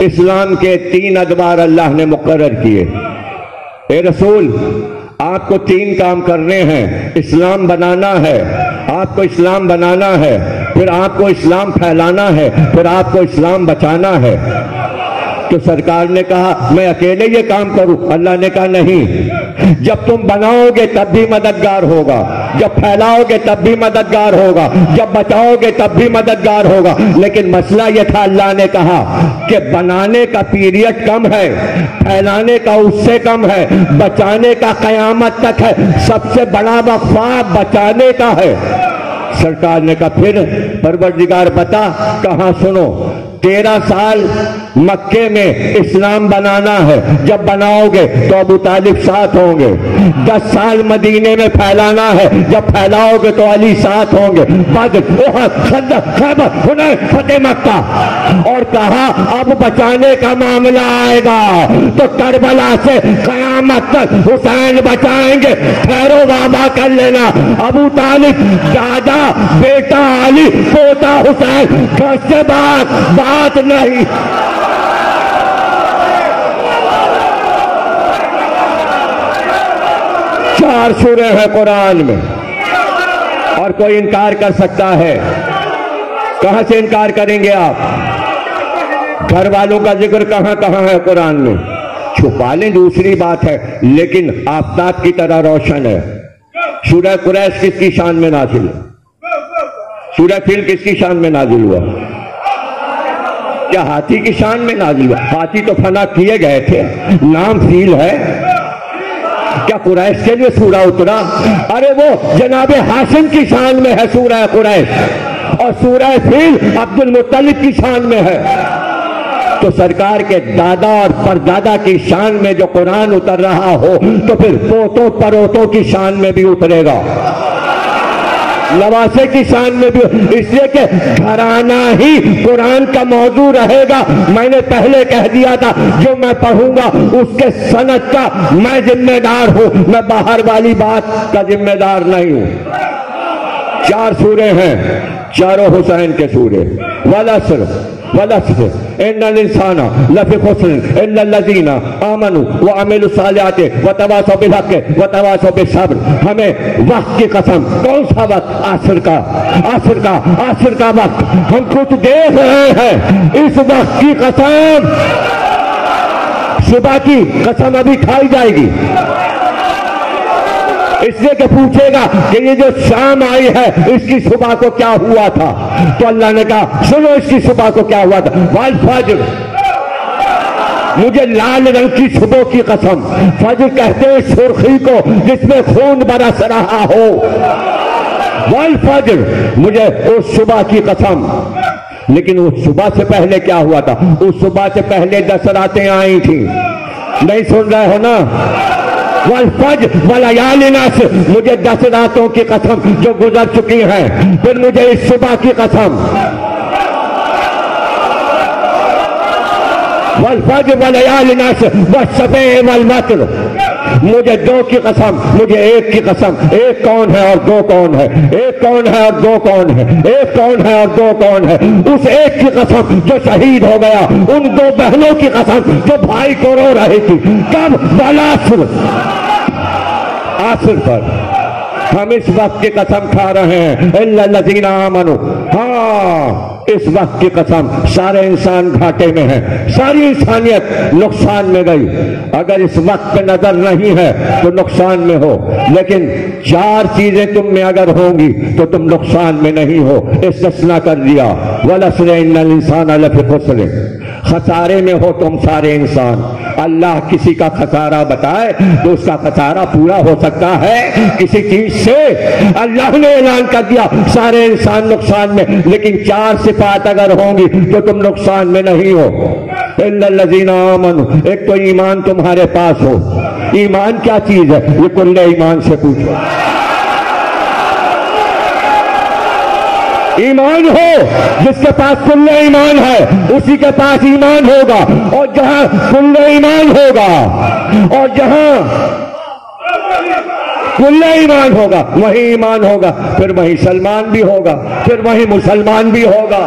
اسلام کے 3 ادوار اللہ نے مقرر کیے. اے رسول، آپ کو 3 کام کرنے ہیں. اسلام بنانا ہے، آپ کو اسلام بنانا ہے، پھر آپ کو اسلام پھیلانا ہے، پھر آپ کو اسلام بچانا ہے. تو سرکار نے کہا میں اکیلے یہ کام کروں؟ اللہ نے کہا نہیں، جب تم بناؤ گے تب بھی مددگار ہوگا، جب پھیلاؤ گے تب بھی مددگار ہوگا، جب بچاؤ گے تب بھی مددگار ہوگا. لیکن مسئلہ یہ تھا، اللہ نے کہا کہ بنانے کا پیریڈ کم ہے، پھیلانے کا اس سے کم ہے، بچانے کا قیامت تک ہے. سب سے بڑا وقفہ بچانے کا ہے. سرکار نے کہا پھر پروردگار بتا. کہاں؟ سنو، 13 سال مکے میں اسلام بنانا ہے، جب بناؤ گے تو ابو طالب ساتھ ہوں گے. 10 سال مدینے میں پھیلانا ہے، جب پھیلاؤ گے تو علی ساتھ ہوں گے. بدر، احد، خندق، خیبر، حنین، فتح مکہ. اور کہا اب بچانے کا معاملہ آئے گا تو کربلا سے قیامت تک حسین بچائیں گے. خیر و وعدہ کر لینا. ابو طالب دادا، بیٹا علی، پوتا حسین، گھر سے بات نہیں. چار سورے ہیں قرآن میں، اور کوئی انکار کر سکتا ہے؟ کہاں سے انکار کریں گے آپ؟ گھر والوں کا ذکر کہاں کہاں ہے قرآن میں؟ چھپا لیں دوسری بات ہے، لیکن آفتاب کی طرح روشن ہے. سورہ قریش کس کی شان میں نازل ہے؟ سورہ فیل کس کی شان میں نازل ہوا؟ کیا ہاتھی کی شان میں نازل ہوا؟ ہاتھی تو فنا کیے گئے تھے، نام فیل ہے. کیا قریش کے لیے سورہ اترا؟ ارے وہ جناب ہاشم کی شان میں ہے سورہ قریش، اور سورہ فیل عبد المطلب کی شان میں ہے. تو سرکار کے دادا اور پردادا کی شان میں جو قرآن اتر رہا ہو تو پھر پوتوں پروتوں کی شان میں بھی اترے گا، نواسے کی شان میں بھی. اس لیے کہ گھرانہ ہی قرآن کا موضوع رہے گا. میں نے پہلے کہہ دیا تھا جو میں پڑھوں گا اس کے سند کا میں ذمہ دار ہوں، میں باہر والی بات کا ذمہ دار نہیں ہوں. 4 سورے ہیں، چاروں حسین کے سورے. والعصر والعصر ان الانسان لفی خسر الا الذین آمنوا وعملوا الصالحات وتواصوا بالحق وتواصوا بالصبر. ہمیں وقت کی قسم. کون سا وقت؟ عصر کا. عصر کا وقت ہم کچھ دیکھ رہے ہیں. اس وقت کی قسم، صبح کی قسم ابھی کھائی جائے گی. اس لیے کہ پوچھے گا کہ یہ جو شام آئی ہے اس کی صبح کو کیا ہوا تھا؟ تو اللہ نے کہا سنو اس کی صبح کو کیا ہوا تھا. والفجر، مجھے لال رنگ کی صبح کی قسم. فجر کہتے ہیں سرخی کو جس میں خون برس رہا ہو. والفجر، مجھے اس صبح کی قسم. لیکن اس صبح سے پہلے کیا ہوا تھا؟ اس صبح سے پہلے 10 راتیں آئی تھیں. نہیں سن رہے ہو نا؟ والفجر ولیال عشر، مجھے 10 راتوں کی قسم جو گزر چکی ہیں. پھر مجھے اس صبح کی قسم. والفجر ولیال عشر والشفع والوتر، مجھے 2 کی قسم، مجھے 1 کی قسم. 1 کون ہے اور 2 کون ہے؟ 1 کون ہے اور 2 کون ہے؟ 1 کون ہے اور 2 کون ہے؟ اس 1 کی قسم جو شہید ہو گیا، ان 2 بہنوں کی قسم جو بھائی کو رو رہی تھی. کب؟ والعصر، عصر پر. ہم اس وقت کی قسم کھا رہے ہیں. الا الذین آمنوا، ہاں اس وقت کی قسم. سارے انسان گھاٹے میں ہیں، ساری انسانیت نقصان میں گئی. اگر اس وقت پہ نظر نہیں ہے تو نقصان میں ہو، لیکن 4 چیزیں تم میں اگر ہوں گی تو تم نقصان میں نہیں ہو. استثناء کر دیا. والعصر ان الانسان لفی خسر، خسارے میں ہو تم سارے انسان. اللہ کسی کا خسارہ بتائے تو اس کا خسارہ پورا ہو سکتا ہے کسی چیز سے. اللہ نے اعلان کر دیا سارے انسان نقصان میں، لیکن 4 صفات اگر ہوں گی تو تم نقصان میں نہیں ہو. الا الذین آمنوا، ایک تو ایمان تمہارے پاس ہو. ایمان کیا چیز ہے؟ یہ کل ایمان سے پوچھو. ایمان ہو، جس کے پاس کل ایمان ہے اسی کے پاس ایمان ہوگا. اور جہاں کل ایمان ہوگا اور جہاں کل ایمان ہوگا وہی ایمان ہوگا. پھر وہی سلمان بھی ہوگا، پھر وہی مسلمان بھی ہوگا.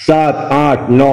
7, 8, 9,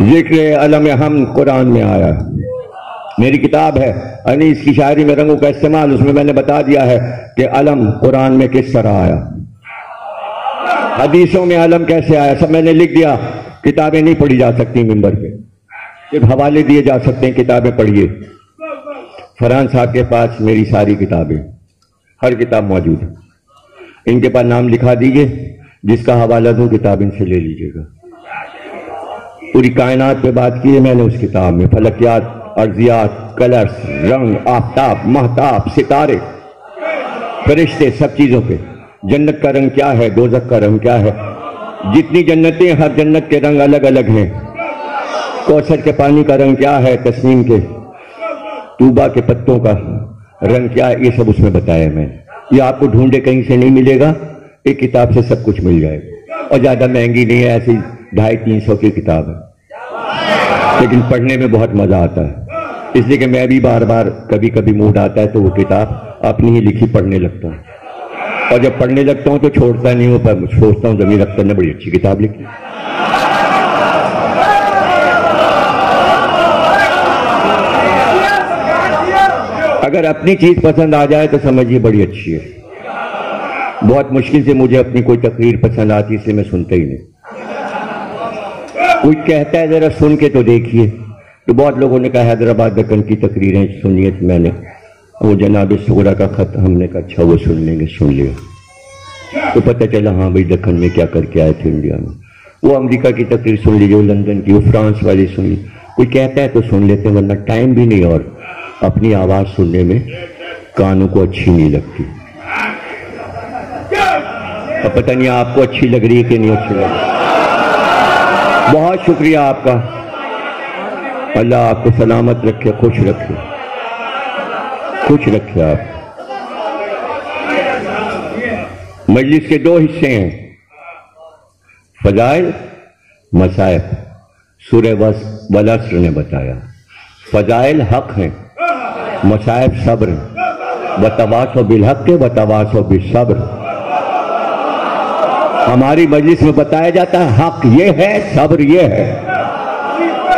ذکر علم حمد قرآن میں آیا. میری کتاب ہے انیس کی شاعری میں رنگوں کا استعمال، اس میں میں نے بتا دیا ہے کہ علم قرآن میں کس طرح آیا، حدیثوں میں علم کیسے آیا، سب میں نے لکھ دیا. کتابیں نہیں پڑھی جا سکتی ممبر پہ، صرف حوالے دیے جا سکتے ہیں. کتابیں پڑھیے. فرحان صاحب کے پاس میری ساری کتابیں، ہر کتاب موجود ہے. ان کے پاس نام لکھا دیجئے، جس کا حوالہ دوں کتاب ان سے لے لیجئے گا. پوری کائنات پہ بات کی ہے میں نے اس کتاب میں، فلکیات، ارضیات، کلرز، رنگ، آفتاب، مہتاب، ستارے، فرشتے، سب چیزوں پہ. جنت کا رنگ کیا ہے، دوزخ کا رنگ کیا ہے، جتنی جنتیں ہر جنت کے رنگ الگ الگ ہیں. کوثر کے پانی کا رنگ کیا ہے، تسنیم کے طوبہ کے پتوں کا رنگ کیا ہے، یہ سب اس میں بتایا میں. یہ آپ کو ڈھونڈے کہیں سے نہیں ملے گا، ایک کتاب سے سب کچھ مل جائے گا. اور زیادہ مہنگی نہیں ہے، ایسی 250-300 کی کتاب ہے، لیکن پڑھنے میں بہت مزہ آتا ہے. اس لیے کہ میں بھی بار بار کبھی کبھی موڈ آتا ہے تو وہ کتاب اپنی ہی لکھی پڑھنے لگتا ہوں. اور جب پڑھنے لگتا ہوں تو چھوڑتا نہیں ہوں، پر سوچتا ہوں ضمیر اختر نے بڑی اچھی کتاب لکھی. اگر اپنی چیز پسند آ جائے تو سمجھیے بڑی اچھی ہے. بہت مشکل سے مجھے اپنی کوئی تقریر پسند آتی، اس سے میں سنتا ہی نہیں. کوئی کہتا ہے ذرا سن کے تو دیکھیے، تو بہت لوگوں نے کہا حیدرآباد دکن کی تقریریں سنیے. میں نے وہ جناب صغرا کا خط، ہم نے کہا اچھا وہ سن لیں گے. سن لیا تو پتہ چلا ہاں بھائی دکن میں کیا کر کے آئے تھے انڈیا میں. وہ امریکہ کی تقریر سن لیجیے، وہ لندن کی، وہ فرانس والی سن لی. کوئی کہتا ہے تو سن لیتے ہیں، ورنہ ٹائم بھی نہیں، اور اپنی آواز سننے میں کانوں کو اچھی نہیں لگتی. اور پتہ نہیں آپ کو اچھی لگ رہی ہے کہ نہیں اچھی لگ رہی. بہت شکریہ آپ کا. اللہ آپ کو سلامت رکھے، خوش رکھے، خوش رکھے. آپ مجلس کے 2 حصے ہیں، فضائل، مصائب. سورہ والعصر نے بتایا فضائل حق ہیں، مصائب صبر ہیں. وتواصوا بالحق وتواصوا بالصبر. ہماری مجلس میں بتایا جاتا ہے حق یہ ہے، صبر یہ ہے.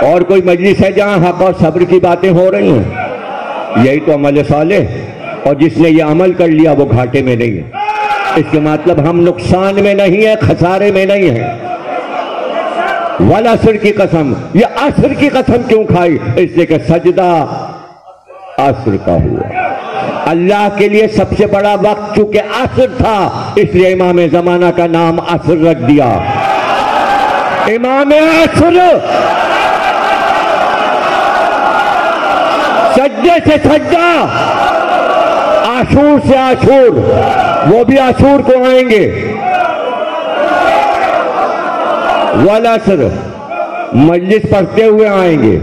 اور کوئی مجلس ہے جہاں حق اور صبر کی باتیں ہو رہی ہیں؟ یہی تو عمل صالح. اور جس نے یہ عمل کر لیا وہ گھاٹے میں نہیں ہے. اس کے مطلب ہم نقصان میں نہیں ہیں، خسارے میں نہیں ہیں. والعصر کی قسم، یہ عصر کی قسم کیوں کھائی؟ اس لیے کہ سجدہ عصر کا ہوا. اللہ کے لیے سب سے بڑا وقت چونکہ عصر تھا، اس لیے امام زمانہ کا نام عصر رکھ دیا. امام عصر. سجدے سے سجدہ، عاشور سے عاشور، وہ بھی عاشور کو آئیں گے. والعصر مجلس پڑھتے ہوئے آئیں گے.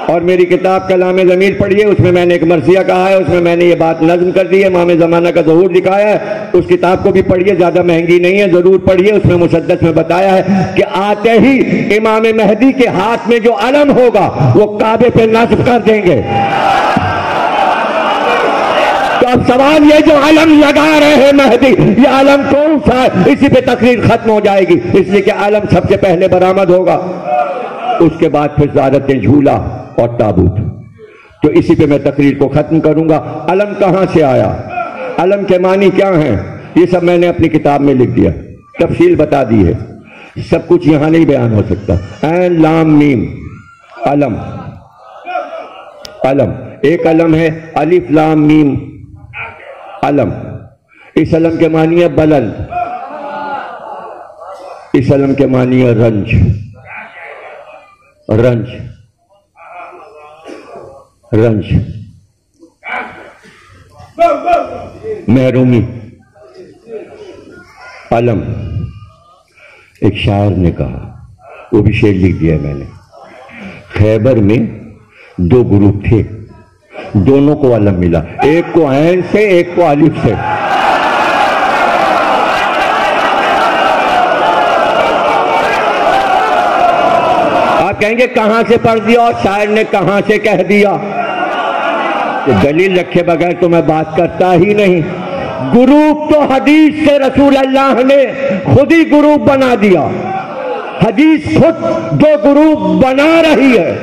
اور میری کتاب کلام ضمیر پڑھیے، اس میں میں نے ایک مرثیہ کہا ہے، اس میں میں نے یہ بات نظم کر دی ہے، امام زمانہ کا ظہور دکھایا ہے. اس کتاب کو بھی پڑھیے، زیادہ مہنگی نہیں ہے، ضرور پڑھیے. اس میں مسدس میں بتایا ہے کہ آتے ہی امام مہدی کے ہاتھ میں جو علم ہوگا وہ کعبے پہ نصب کر دیں گے. تو اب سوال یہ جو علم لگا رہے ہیں مہدی، یہ علم کون سا ہے؟ اسی پہ تقریر ختم ہو جائے گی، اس لیے کہ علم سب سے پہلے برآمد ہوگا. اس کے بعد پھر زیارت جھولا اور تابوت. تو اسی پہ میں تقریر کو ختم کروں گا. علم کہاں سے آیا، علم کے معنی کیا ہیں، یہ سب میں نے اپنی کتاب میں لکھ دیا، تفصیل بتا دی ہے. سب کچھ یہاں نہیں بیان ہو سکتا. عین لام میم علم. علم ایک علم ہے، الف لام میم علم. اس علم کے معنی ہے بلند، اس علم کے معنی ہے رنج. رنج رنج محرومی. علم ایک شاعر نے کہا، وہ بھی شعر لکھ دیا میں نے. خیبر میں 2 گروپ تھے، دونوں کو علم ملا، ایک کو عین سے ایک کو الف سے. آپ کہیں گے کہاں سے پڑھ دیا اور شاعر نے کہاں سے کہہ دیا؟ دلیل رکھے بغیر تو میں بات کرتا ہی نہیں. گروپ تو حدیث سے رسول اللہ نے خود ہی گروپ بنا دیا. حدیث خود دو گروپ بنا رہی ہے.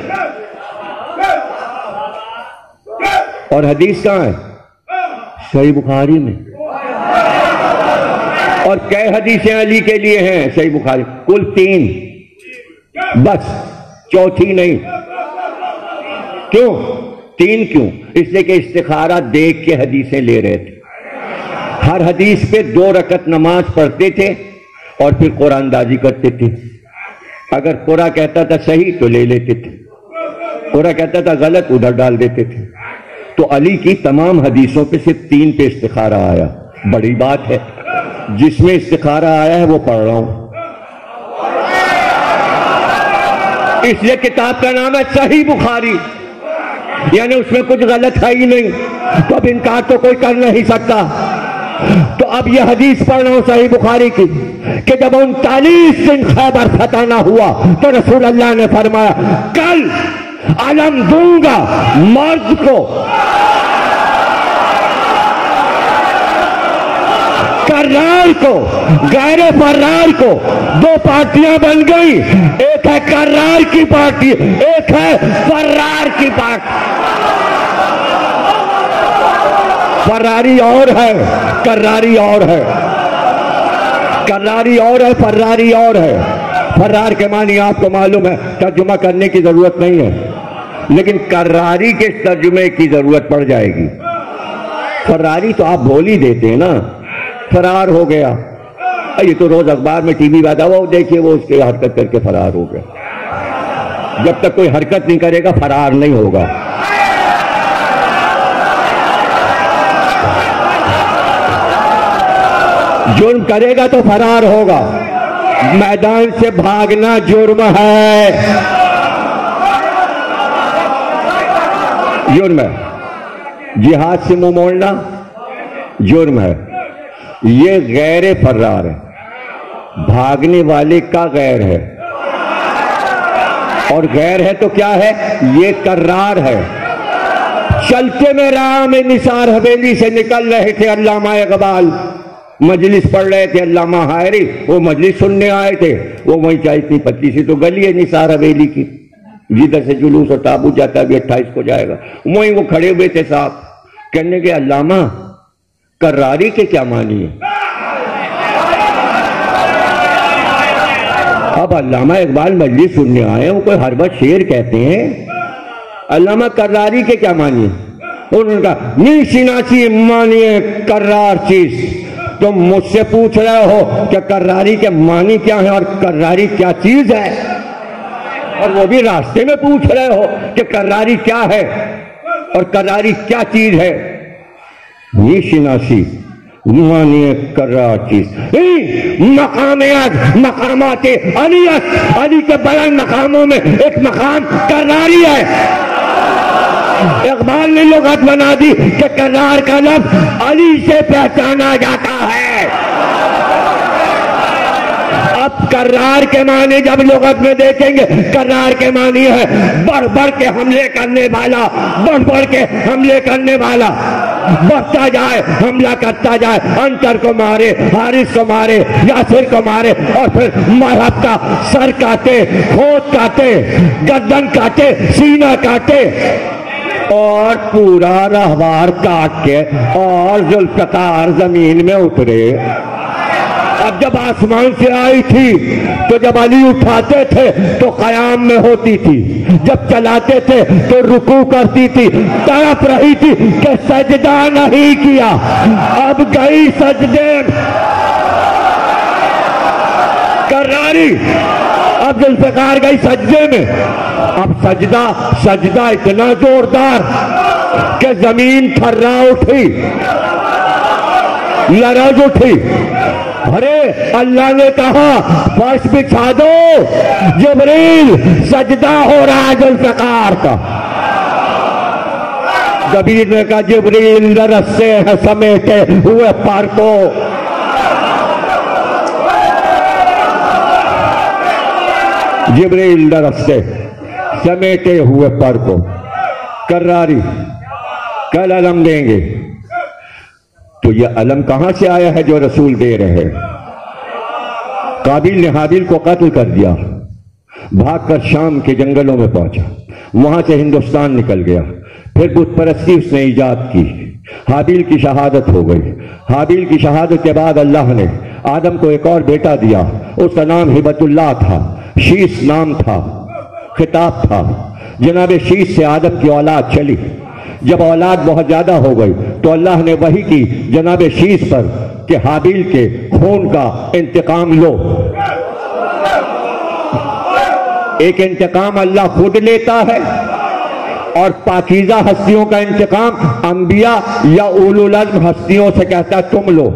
اور حدیث کہاں ہے؟ صحیح بخاری میں. اور کئی حدیثیں علی کے لیے ہیں صحیح بخاری؟ کل 3، بس، چوتھی نہیں. کیوں 3 کیوں؟ اس لیے کہ استخارہ دیکھ کے حدیثیں لے رہے تھے. ہر حدیث پہ 2 رکعت نماز پڑھتے تھے اور پھر قرآن اندازی کرتے تھے. اگر قرآن کہتا تھا صحیح تو لے لیتے تھے، قرآن کہتا تھا غلط ادھر ڈال دیتے تھے. تو علی کی تمام حدیثوں پہ صرف 3 پہ استخارہ آیا. بڑی بات ہے. جس میں استخارہ آیا ہے وہ پڑھ رہا ہوں. اس لیے کتاب کا نام ہے صحیح بخاری، یعنی اس میں کچھ غلط ہے ہی نہیں. تو اب انکار تو کوئی کر نہیں سکتا. تو اب یہ حدیث پڑھ رہا ہوں صحیح بخاری کی کہ جب 39 دن خیبر فتح نہ ہوا تو رسول اللہ نے فرمایا کل علم دوں گا مرد کو، کرار کو، غیر فرار کو. 2 پارٹیاں بن گئی، ایک ہے کرار کی پارٹی، ایک ہے فرار کی پارٹی. فراری اور ہے، کراری اور ہے. کراری اور ہے، فراری اور ہے. فرار کے معنی آپ کو معلوم ہے، ترجمہ کرنے کی ضرورت نہیں ہے، لیکن کراری کے ترجمے کی ضرورت پڑ جائے گی. فراری تو آپ بول ہی دیتے ہیں نا، فرار ہو گیا. یہ تو روز اخبار میں ٹی وی پہ آتا وہ دیکھیے وہ اس کی حرکت کر کے فرار ہو گیا. جب تک کوئی حرکت نہیں کرے گا فرار نہیں ہوگا. جرم کرے گا تو فرار ہوگا. میدان سے بھاگنا جرم ہے، جرم ہے. جہاد سے منہ موڑنا جرم ہے. یہ غیر فرار ہے، بھاگنے والے کا غیر ہے. اور غیر ہے تو کیا ہے؟ یہ کرار ہے. چلتے میں راہ میں نثار حویلی سے نکل رہے تھے علامہ اقبال، مجلس پڑھ رہے تھے. علامہ حائری وہ مجلس سننے آئے تھے. وہ وہیں چاہے اتنی پتلی سی تو گلی ہے نثار حویلی کی، جدھر سے جلوس اور تابوت جاتا ہے 28 کو جائے گا. وہیں وہ کھڑے ہوئے تھے صاحب، کہنے کے علامہ کراری کے کیا معنی ہے؟ اب علامہ اقبال مجلس سننے آئے، وہ کوئی ہر وقت شعر کہتے ہیں. علامہ کراری کے کیا معنی ہے؟ انہوں نے کہا نہیں شناسی معنی کرار چیز. تم مجھ سے پوچھ رہے ہو کہ کراری کے معنی کیا ہے اور کراری کیا چیز ہے، اور وہ بھی راستے میں پوچھ رہے ہو کہ کراری کیا ہے اور کراری کیا چیز ہے. یہ شناسی معنی کرار چیز. مقامات علیت، علی کے بلند مقاموں میں ایک مقام کراری ہے. اقبال نے لغت بنا دی کہ کرار کا لفظ علی سے پہچانا جاتا ہے. اب کرار کے معنی جب لغت میں دیکھیں گے، کرار کے معنی ہے بڑھ بڑھ کے حملے کرنے والا، بڑھ بڑھ کے حملے کرنے والا، بڑھتا جائے، حملہ کرتا جائے، انتر کو مارے، حارث کو مارے، یاسر کو مارے، اور پھر مرحب کا سر کاٹے، ہونٹ کاٹے، گردن کاٹے، سینہ کاٹے، اور پورا رہوار کاٹ کے اور ذوالفقار زمین میں اترے. اب جب آسمان سے آئی تھی تو جب علی اٹھاتے تھے تو قیام میں ہوتی تھی، جب چلاتے تھے تو رکوع کرتی تھی. تڑپ رہی تھی کہ سجدہ نہیں کیا. اب گئی سجدے کراری، اب ذوالفقار گئی سجدے میں. اب سجدہ اتنا زوردار کہ زمین تھرا اٹھی، لرز اٹھی. ارے اللہ نے کہا فرش بچھا دو، جبریل سجدہ ہو رہا ہے ذوالفقار کا. جبریل نے کہا جبریل لرز سے سمیٹے ہوئے پر کو. جبریل لرز سے سمیٹے ہوئے پر کو. کراری کل علم دیں گے. تو یہ علم کہاں سے آیا ہے جو رسول دے رہے؟ قابیل نے حابیل کو قتل کر دیا، بھاگ کر شام کے جنگلوں میں پہنچا، وہاں سے ہندوستان نکل گیا، پھر بت پرستی اس نے ایجاد کی، حابیل کی شہادت ہو گئی۔ حابیل کی شہادت کے بعد اللہ نے آدم کو ایک اور بیٹا دیا، اس کا نام ہبت اللہ تھا، شیش نام تھا، خطاب تھا۔ جناب شیش سے آدم کی اولاد چلی، جب اولاد بہت زیادہ ہو گئی تو اللہ نے وحی کی جناب شیش پر کہ حابیل کے خون کا انتقام لو۔ ایک انتقام اللہ خود لیتا ہے، اور پاکیزہ ہستیوں کا انتقام انبیاء یا اولو العزم ہستیوں سے کہتا ہے تم لو۔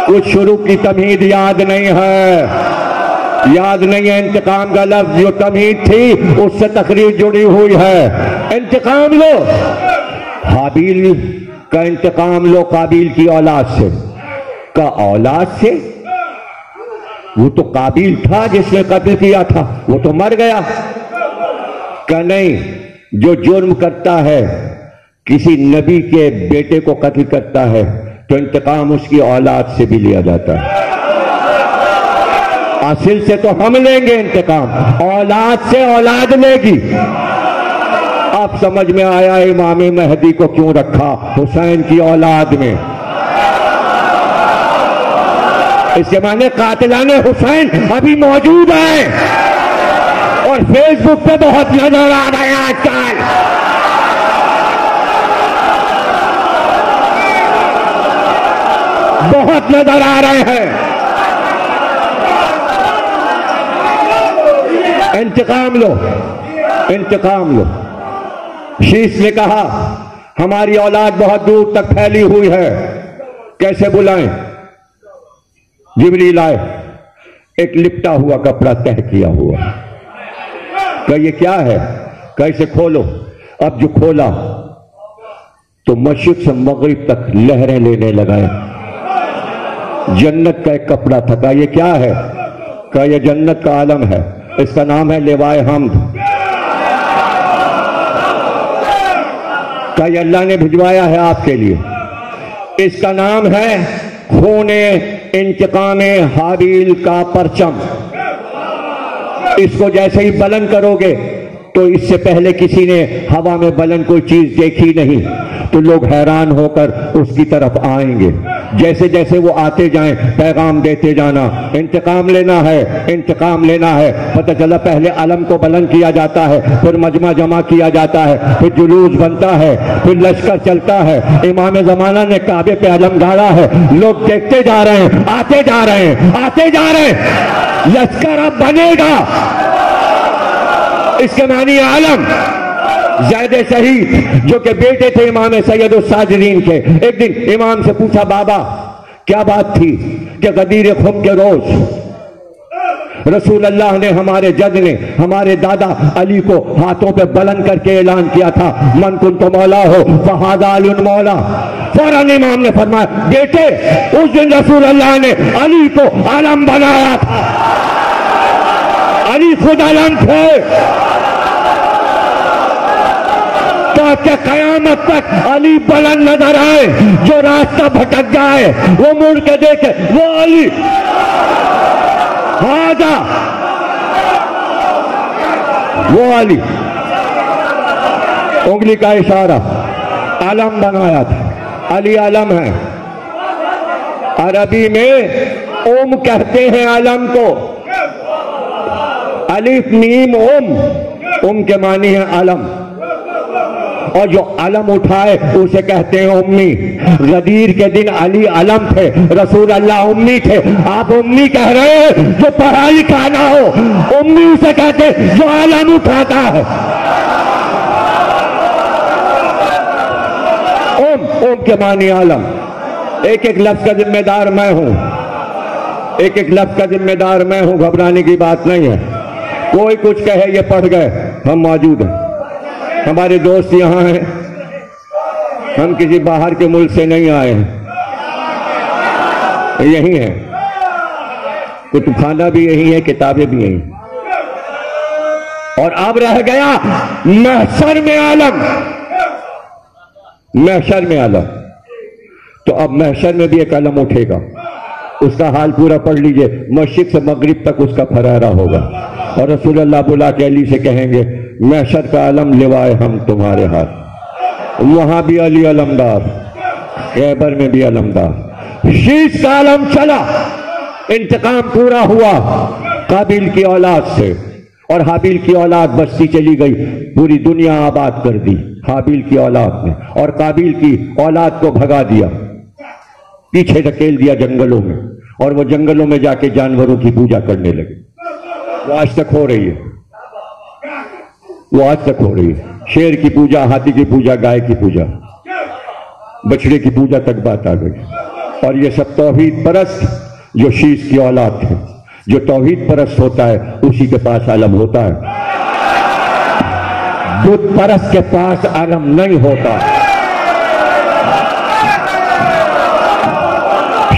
کچھ شروع کی تمہید یاد نہیں ہے، یاد نہیں ہے انتقام کا لفظ، جو تمہید تھی اس سے تقریر جڑی ہوئی ہے۔ انتقام لو، حابیل کا انتقام لو قابیل کی اولاد سے۔ کا اولاد سے؟ وہ تو قابیل تھا جس نے قتل کیا تھا، وہ تو مر گیا۔ کہ نہیں، جو جرم کرتا ہے کسی نبی کے بیٹے کو قتل کرتا ہے تو انتقام اس کی اولاد سے بھی لیا جاتا ہے۔ اصل سے تو ہم لیں گے انتقام، اولاد سے اولاد لے گی۔ اب سمجھ میں آیا امام مہدی کو کیوں رکھا حسین کی اولاد میں۔ اس کے معنی قاتلان حسین ابھی موجود ہیں، اور فیس بک پہ بہت نظر آ رہے ہیں آج کل۔ بہت نظر آ رہے ہیں۔ انتقام لو، انتقام لو۔ شیش نے کہا ہماری اولاد بہت دور تک پھیلی ہوئی ہے، کیسے بلائیں؟ جبریل آئے، ایک لپٹا ہوا کپڑا تہہ کیا ہوا۔ کہ یہ کیا ہے؟ کیسے کھولو؟ اب جو کھولا تو مشرق سے مغرب تک لہریں لینے لگائے۔ جنت کا ایک کپڑا تھا۔ کہ یہ کیا ہے؟ کہ یہ جنت کا عالم ہے، اس کا نام ہے لوائے حمد۔ کہ یہ اللہ نے بھجوایا ہے آپ کے لیے، اس کا نام ہے خون انتقام حابیل کا پرچم۔ اس کو جیسے ہی بلند کرو گے تو اس سے پہلے کسی نے ہوا میں بلند کوئی چیز دیکھی نہیں، تو لوگ حیران ہو کر اس کی طرف آئیں گے۔ جیسے جیسے وہ آتے جائیں پیغام دیتے جانا، انتقام لینا ہے، انتقام لینا ہے۔ پتہ چلا پہلے علم کو بلند کیا جاتا ہے، پھر مجمع جمع کیا جاتا ہے، پھر جلوس بنتا ہے، پھر لشکر چلتا ہے۔ امام زمانہ نے کعبے پہ علم گاڑا ہے، لوگ دیکھتے جا رہے ہیں، آتے جا رہے ہیں، آتے جا رہے ہیں۔ لشکر اب بنے گا، اس کے معنی عالم۔ زید شہید جو کہ بیٹے تھے امام سید الساجدین کے، ایک دن امام سے پوچھا بابا کیا بات تھی؟ کہ غدیر خم کے روز رسول اللہ نے، ہمارے جد نے ہمارے دادا علی کو ہاتھوں پہ بلند کر کے اعلان کیا تھا من کنت مولا ہو فہذا علی مولا۔ فوراً امام نے فرمایا بیٹے اس دن رسول اللہ نے علی کو علم بنایا تھا، علی خود علم تھے، تاکہ قیامت تک علی بلند نظر آئے، جو راستہ بھٹک جائے وہ مڑ کے دیکھے وہ علی ہاں، وہ علی۔ انگلی کا اشارہ، علم بنایا تھا، علی علم ہے۔ عربی میں اوم کہتے ہیں علم کو، الف میم اوم کے معنی ہے علم، اور جو علم اٹھائے اسے کہتے ہیں امی۔ غدیر کے دن علی علم تھے، رسول اللہ امی تھے۔ آپ امی کہہ رہے ہیں جو پڑھا لکھا نہ ہو، امی اسے کہتے جو علم اٹھاتا ہے۔ اوم کے معنی علم۔ ایک ایک لفظ کا ذمہ دار میں ہوں، ایک ایک لفظ کا ذمہ دار میں ہوں، گھبرانے کی بات نہیں ہے۔ کوئی کچھ کہے یہ پڑھ گئے، ہم موجود ہیں، ہمارے دوست یہاں ہیں، ہم کسی باہر کے ملک سے نہیں آئے ہیں، یہی ہیں، کتب خانہ بھی یہی ہے، کتابیں بھی یہی۔ اور اب رہ گیا محشر میں عالم، محشر میں عالم، تو اب محشر میں بھی ایک علم اٹھے گا، اس کا حال پورا پڑھ لیجئے، مشرق سے مغرب تک اس کا پھرارا ہوگا، اور رسول اللہ بلا کے علی سے کہیں گے محشر کا علم لوائے ہم تمہارے ہاتھ، وہاں بھی علی علمدار، خیبر میں بھی علمدار، شیش کا علم چلا، انتقام پورا ہوا قابیل کی اولاد سے، اور حابیل کی اولاد بستی چلی گئی، پوری دنیا آباد کر دی حابیل کی اولاد نے، اور قابیل کی اولاد کو بھگا دیا، پیچھے دھکیل دیا جنگلوں میں، اور وہ جنگلوں میں جا کے جانوروں کی پوجا کرنے لگے۔ وہ آج تک ہو رہی ہے، وہ آج تک ہو رہی ہے، شیر کی پوجا، ہاتھی کی پوجا، گائے کی پوجا، بچڑے کی پوجا تک بات آ گئی۔ اور یہ سب توحید پرست جو شیش کی اولاد تھے، جو توحید پرست ہوتا ہے اسی کے پاس علم ہوتا ہے، بت پرست کے پاس علم نہیں ہوتا۔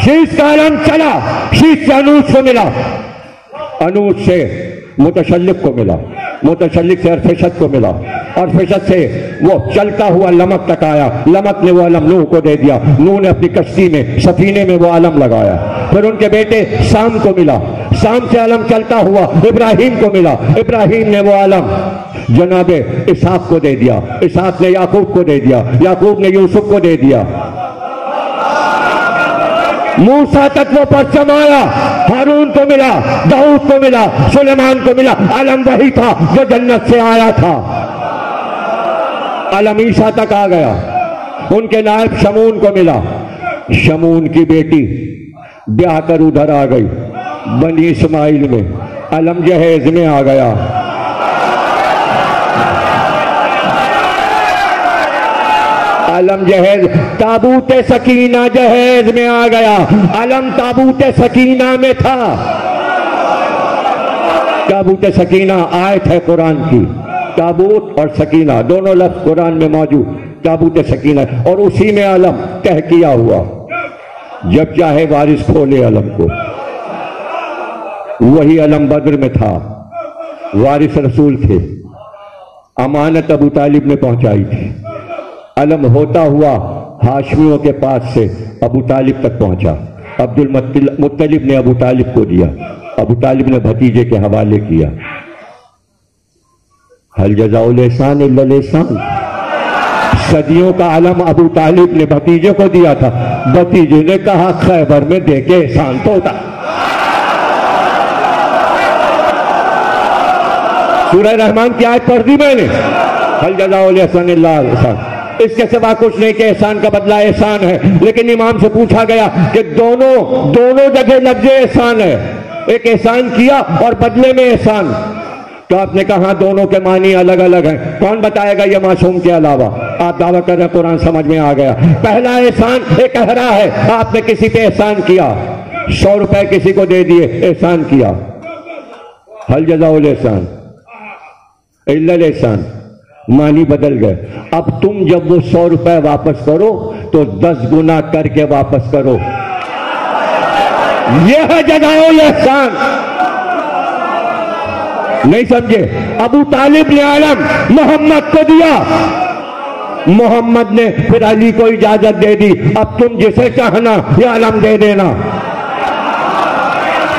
شیش کا علم چلا، شیش سے انوش کو ملا، انوش سے متشلق کو ملا، متشلق سے ارفشت کو ملا، ارفشت سے وہ چلتا ہوا لمک تک آیا، لمک نے وہ علم نوح کو دے دیا، نوح نے اپنی کشتی میں سفینے میں وہ علم لگایا، پھر ان کے بیٹے سام کو ملا، سام سے علم چلتا ہوا ابراہیم کو ملا، ابراہیم نے وہ علم جناب اسحاق کو دے دیا، اسحاق نے یعقوب کو دے دیا، یعقوب نے یوسف کو دے دیا، موسیٰ تک وہ پرچم آیا، ہارون کو ملا، داؤد کو ملا، سلیمان کو ملا، علم وہی تھا جو جنت سے آیا تھا، علم عیسیٰ تک آ گیا، ان کے نائب شمون کو ملا، شمون کی بیٹی بیاہ کر ادھر آ گئی بنی اسماعیل میں، علم جہیز میں آ گیا، علم جہیز، تابوت سکینہ جہیز میں آ گیا، علم تابوت سکینہ میں تھا، تابوت سکینہ آیت ہے قرآن کی، تابوت اور سکینہ دونوں لفظ قرآن میں موجود، تابوت سکینہ، اور اسی میں علم تہ کیا ہوا، جب چاہے وارث کھولے علم کو، وہی علم بدر میں تھا، وارث رسول تھے، امانت ابو طالب نے پہنچائی تھی، علم ہوتا ہوا ہاشمیوں کے پاس سے ابو طالب تک پہنچا، عبد المطلب نے ابو طالب کو دیا، ابو طالب نے بھتیجے کے حوالے کیا، حل جزاء الاحسان الا الاحسان، صدیوں کا علم ابو طالب نے بھتیجے کو دیا تھا، بھتیجے نے کہا خیبر میں دے کے احسان تو ہوتا۔ سورہ رحمان کی آیت پڑھ دی میں نے، حل جزاء الاحسان الا الاحسان، اس کے سوا کچھ نہیں کہ احسان کا بدلہ احسان ہے، لیکن امام سے پوچھا گیا کہ دونوں جگہ لفظ احسان ہے، ایک احسان کیا اور بدلے میں احسان، تو آپ نے کہا دونوں کے معنی الگ الگ ہیں، کون بتائے گا یہ معصوم کے علاوہ؟ آپ دعویٰ کر رہے ہیں قرآن سمجھ میں آ گیا، پہلا احسان ایک اہرا ہے، آپ نے کسی پہ احسان کیا، 100 روپے کسی کو دے دیے، احسان کیا، حل جزاء الاحسان الا الاحسان، معنی بدل گئے، اب تم جب وہ 100 روپے واپس کرو تو 10 گنا کر کے واپس کرو، یہ ہے جزاء الاحسان، نہیں سمجھے؟ ابو طالب نے علم محمد کو دیا، محمد نے پھر علی کو اجازت دے دی، اب تم جسے چاہنا یہ علم دے دینا،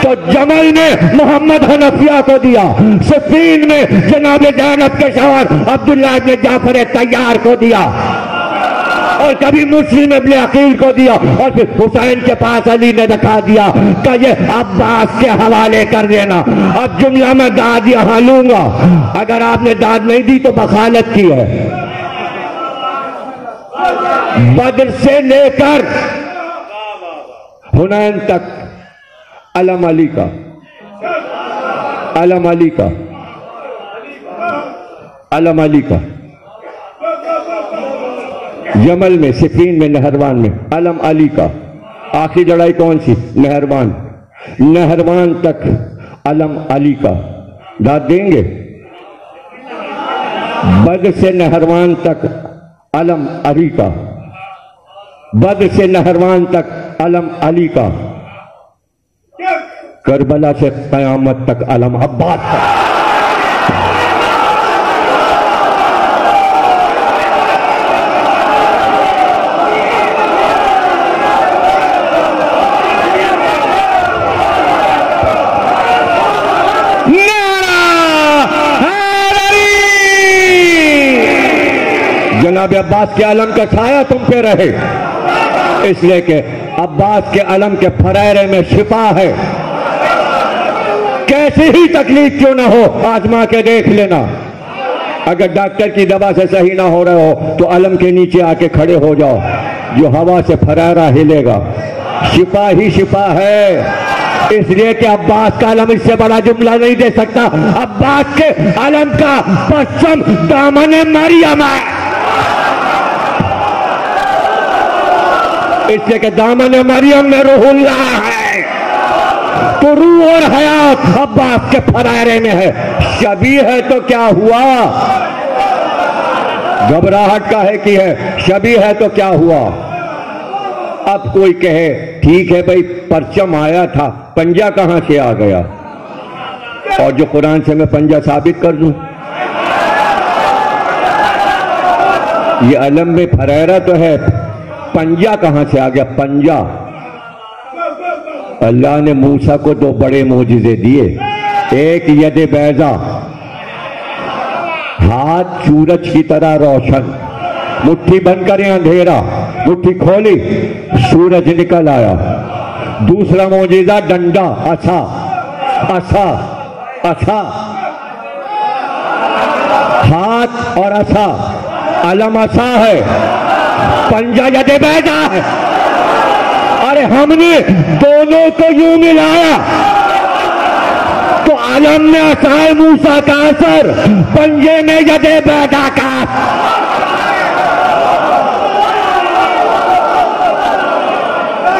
تو جمل نے محمد حنفیہ کو دیا، صفین میں جناب زینب کے شوہر عبداللہ ابن جعفر طیار کو دیا، اور کبھی مسلم ابن عقیل کو دیا، اور پھر حسین کے پاس علی نے دکھا دیا کہ یہ عباس کے حوالے کر دینا، اب جملہ میں داد یہاں لوں گا، اگر آپ نے داد نہیں دی تو بخالت کی ہے، بدر سے لے کر حنین تک علم علی کا، علم علی کا، علم علی کا، جمل میں، صفین میں، نہروان میں، علم علی کا، آخری لڑائی کون سی؟ نہروان، نہروان تک علم علی کا، داد دیں گے؟ بدر سے نہروان تک علم علی کا، بدر سے نہروان تک علم علی کا، کربلا سے قیامت تک علم عباس کا، جناب عباس کے علم کا سایہ تم پہ رہے، اس لیے کہ عباس کے علم کے پھریرے میں شفا ہے۔ کیسی ہی تکلیف کیوں نہ ہو آزما کے دیکھ لینا۔ اگر ڈاکٹر کی دوا سے صحیح نہ ہو رہے ہو تو علم کے نیچے آ کے کھڑے ہو جاؤ، جو ہوا سے پھریرا ہلے گا، شفا ہی شفا ہے۔ اس لیے کہ عباس کا علم اس سے بڑا جملہ نہیں دے سکتا۔ عباس کے علم کا پرچم دامن مریم ہے، اس لیے کہ دامن مریم میں روح اللہ ہے، تو روح اور حیات عباس کے پھریرے میں ہے۔ شبیہ ہے تو کیا ہوا؟ گھبراہٹ کا ہے کہ ہے، شبیہ ہے تو کیا ہوا؟ اب کوئی کہے ٹھیک ہے بھائی پرچم آیا تھا، پنجہ کہاں سے آ گیا؟ اور جو قرآن سے میں پنجہ ثابت کر دوں، یہ علم میں پھریرا تو ہے، پنجہ کہاں سے آ گیا؟ پنجہ اللہ نے موسیٰ کو دو بڑے معجزے دیے، ایک ید بیضا، ہاتھ سورج کی طرح روشن، مٹھی بن کر اندھیرا، مٹھی کھولی سورج نکل آیا۔ دوسرا معجزہ ڈنڈا، عصا، عصا، عصا، ہاتھ اور عصا، علم عصا ہے، پنجہ ید بیضا ہے۔ ارے ہم نے دونوں کو یوں ملایا تو علم میں عصائے موسیٰ کا اثر، پنجے میں ید بیضا کا۔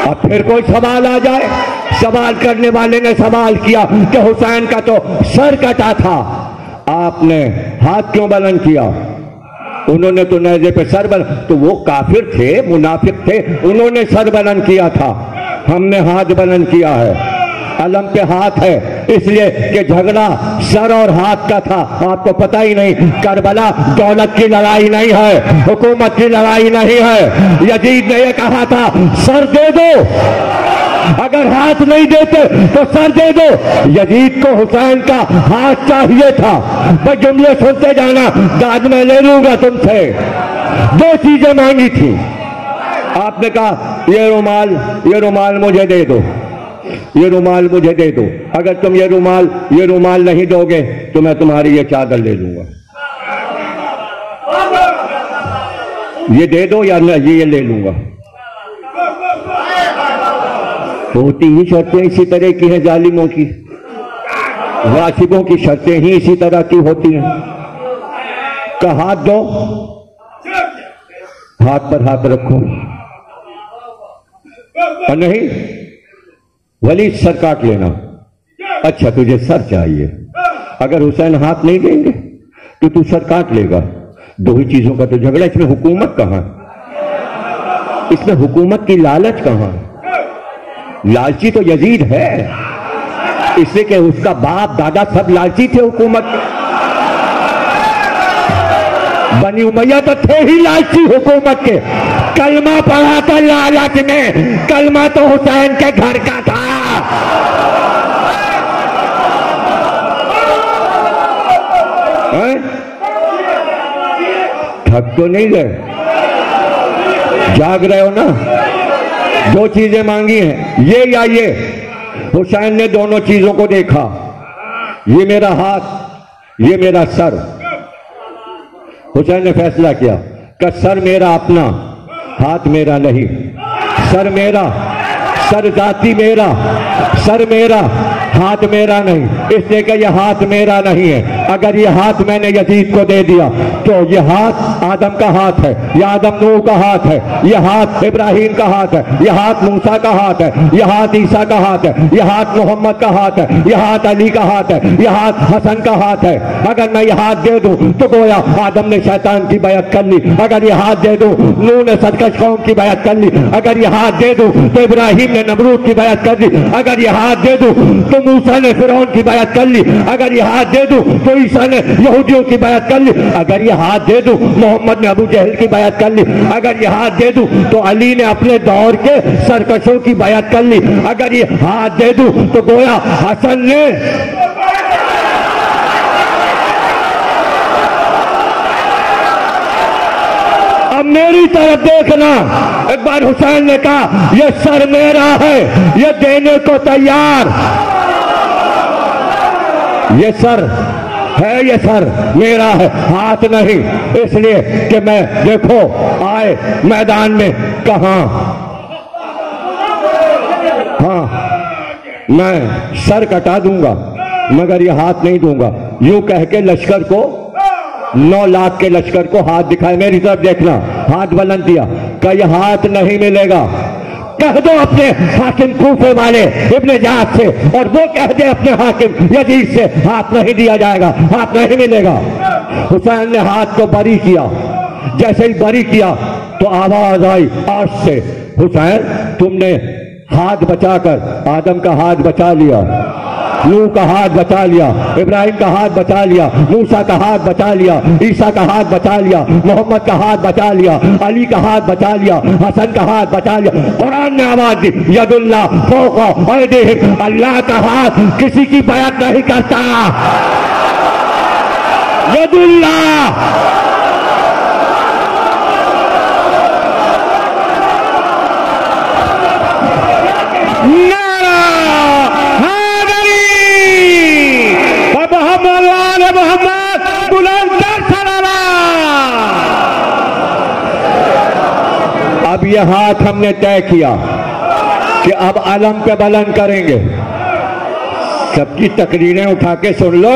اب پھر کوئی سوال آ جائے، سوال کرنے والے نے سوال کیا کہ حسین کا تو سر کٹا تھا، آپ نے ہاتھ کیوں بلند کیا؟ انہوں نے تو نیزے پہ سر بلند، تو وہ کافر تھے، منافق تھے، انہوں نے سر بلند کیا تھا، ہم نے ہاتھ بلند کیا ہے۔ علم پہ ہاتھ ہے، اس لیے کہ جھگڑا سر اور ہاتھ کا تھا۔ آپ کو پتہ ہی نہیں، کربلا دولت کی لڑائی نہیں ہے، حکومت کی لڑائی نہیں ہے۔ یزید نے یہ کہا تھا سر دے دو، اگر ہاتھ نہیں دیتے تو سر دے دو۔ یزید کو حسین کا ہاتھ چاہیے تھا۔ بس جملے سنتے جانا، داد میں لے لوں گا تم سے۔ دو چیزیں مانگی تھی، آپ نے کہا یہ رومال مجھے دے دو، یہ رومال مجھے دے دو، اگر تم یہ رومال نہیں دو گے تو میں تمہاری یہ چادر لے لوں گا، یہ دے دو یا یہ لے لوں گا۔ ہوتی ہی شرطیں اسی طرح کی ہیں ظالموں کی، غاصبوں کی شرطیں ہی اسی طرح کی ہوتی ہیں۔ کہ ہاتھ دو، ہاتھ پر ہاتھ رکھو، اور نہیں ولی سر کاٹ لینا۔ اچھا تجھے سر چاہیے، اگر حسین ہاتھ نہیں دیں گے تو تو سر کاٹ لے گا۔ دو ہی چیزوں کا تو جھگڑا، اس میں حکومت کہاں؟ اس میں حکومت کی لالچ کہاں؟ لالچی تو یزید ہے، اس لیے کہ اس کا باپ دادا سب لالچی تھے حکومت کے۔ بنی امیہ تو تھے ہی لالچی حکومت کے، کلمہ پڑھا تھا لالچ میں، کلمہ تو حسین کے گھر کا تھا۔ تھک تو نہیں گئے؟ جاگ رہے ہو نا؟ دو چیزیں مانگی ہیں، یہ یا یہ۔ حسین نے دونوں چیزوں کو دیکھا، یہ میرا ہاتھ، یہ میرا سر۔ حسین نے فیصلہ کیا کہ سر میرا اپنا، ہاتھ میرا نہیں، سر میرا، سر ذاتی میرا، سر میرا، ہاتھ میرا نہیں، اس لیے کہ یہ ہاتھ میرا نہیں ہے۔ اگر یہ ہاتھ میں نے یزید کو دے دیا تو یہ ہاتھ آدم کا ہاتھ ہے، یہ آدم نوح کا ہاتھ ہے، یہ ہاتھ ابراہیم کا ہاتھ ہے، یہ ہاتھ موسیٰ کا ہاتھ ہے، یہ ہاتھ عیسیٰ کا ہاتھ ہے، یہ ہاتھ محمد کا ہاتھ ہے، یہ ہاتھ علی کا ہاتھ ہے، یہ ہاتھ حسن کا ہاتھ ہے۔ اگر میں یہ ہاتھ دے دوں تو گویا آدم نے شیطان کی بیعت کر لی، اگر یہ ہاتھ دے دوں نوح نے سرکش قوم کی بیعت کر لی، اگر یہ ہاتھ دے دوں تو ابراہیم نے نمرود کی بیعت کر لی، اگر یہ ہاتھ دے دوں تو موسیٰ نے فرعون کی بیعت کر لی، اگر یہ ہاتھ دے دوں تو عیسیٰ نے یہودیوں کی بیعت کر لی، اگر یہ ہاتھ دے دوں محمد نے ابو جہل کی بیعت کر لی، اگر یہ ہاتھ دے دوں تو علی نے اپنے دور کے سرکشوں کی بیعت کر لی، اگر یہ ہاتھ دے دوں تو گویا حسن نے اب میری طرف دیکھنا. ایک بار حسین نے کہا یہ سر میرا ہے، یہ دینے کو تیار. یہ سر ہے، یہ سر میرا ہے، ہاتھ نہیں. اس لیے کہ میں دیکھو آئے میدان میں کہاں، ہاں میں سر کٹا دوں گا مگر یہ ہاتھ نہیں دوں گا. یوں کہہ کے لشکر کو 9 لاکھ کے لشکر کو ہاتھ دکھائے. میری طرف دیکھنا، ہاتھ بلند کیا کہ یہ ہاتھ نہیں ملے گا. کہہ دو اپنے حاکم کوفے والے ابن جعد سے، اور وہ کہہ دے اپنے حاکم یزید سے، ہاتھ نہیں دیا جائے گا، ہاتھ نہیں ملے گا. حسین نے ہاتھ کو بری کیا. جیسے ہی بری کیا تو آواز آئی عرش سے، حسین تم نے ہاتھ بچا کر آدم کا ہاتھ بچا لیا، نوح کا ہاتھ بچا لیا، ابراہیم کا ہاتھ بچا لیا، موسیٰ کا ہاتھ بچا لیا، عیسیٰ کا ہاتھ بچا لیا، محمد کا ہاتھ بچا لیا، علی کا ہاتھ بچا لیا، حسن کا ہاتھ بچا لیا. قرآن نے آواز دی ید اللہ فوق ایدیہم، اللہ کا ہاتھ کسی کی بیعت نہیں کرتا. ید اللہ اب یہ ہاتھ ہم نے طے کیا کہ اب علم پہ بلند کریں گے. سب کی تقریریں اٹھا کے سن لو،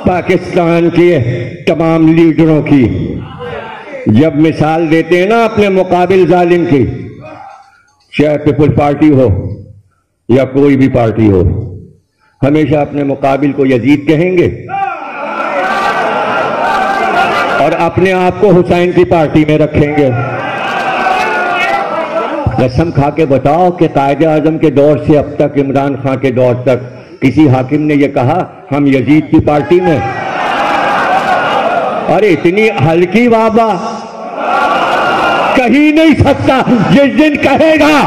پاکستان کے تمام لیڈروں کی جب مثال دیتے ہیں نا اپنے مقابل ظالم کی، چاہے پیپل پارٹی ہو یا کوئی بھی پارٹی ہو، ہمیشہ اپنے مقابل کو یزید کہیں گے اور اپنے آپ کو حسین کی پارٹی میں رکھیں گے. قسم کھا کے بتاؤ کہ قائد اعظم کے دور سے اب تک، عمران خان کے دور تک کسی حاکم نے یہ کہا ہم یزید کی پارٹی میں؟ ارے اتنی ہلکی بابا کہیں نہیں سکتا. جس دن کہے گا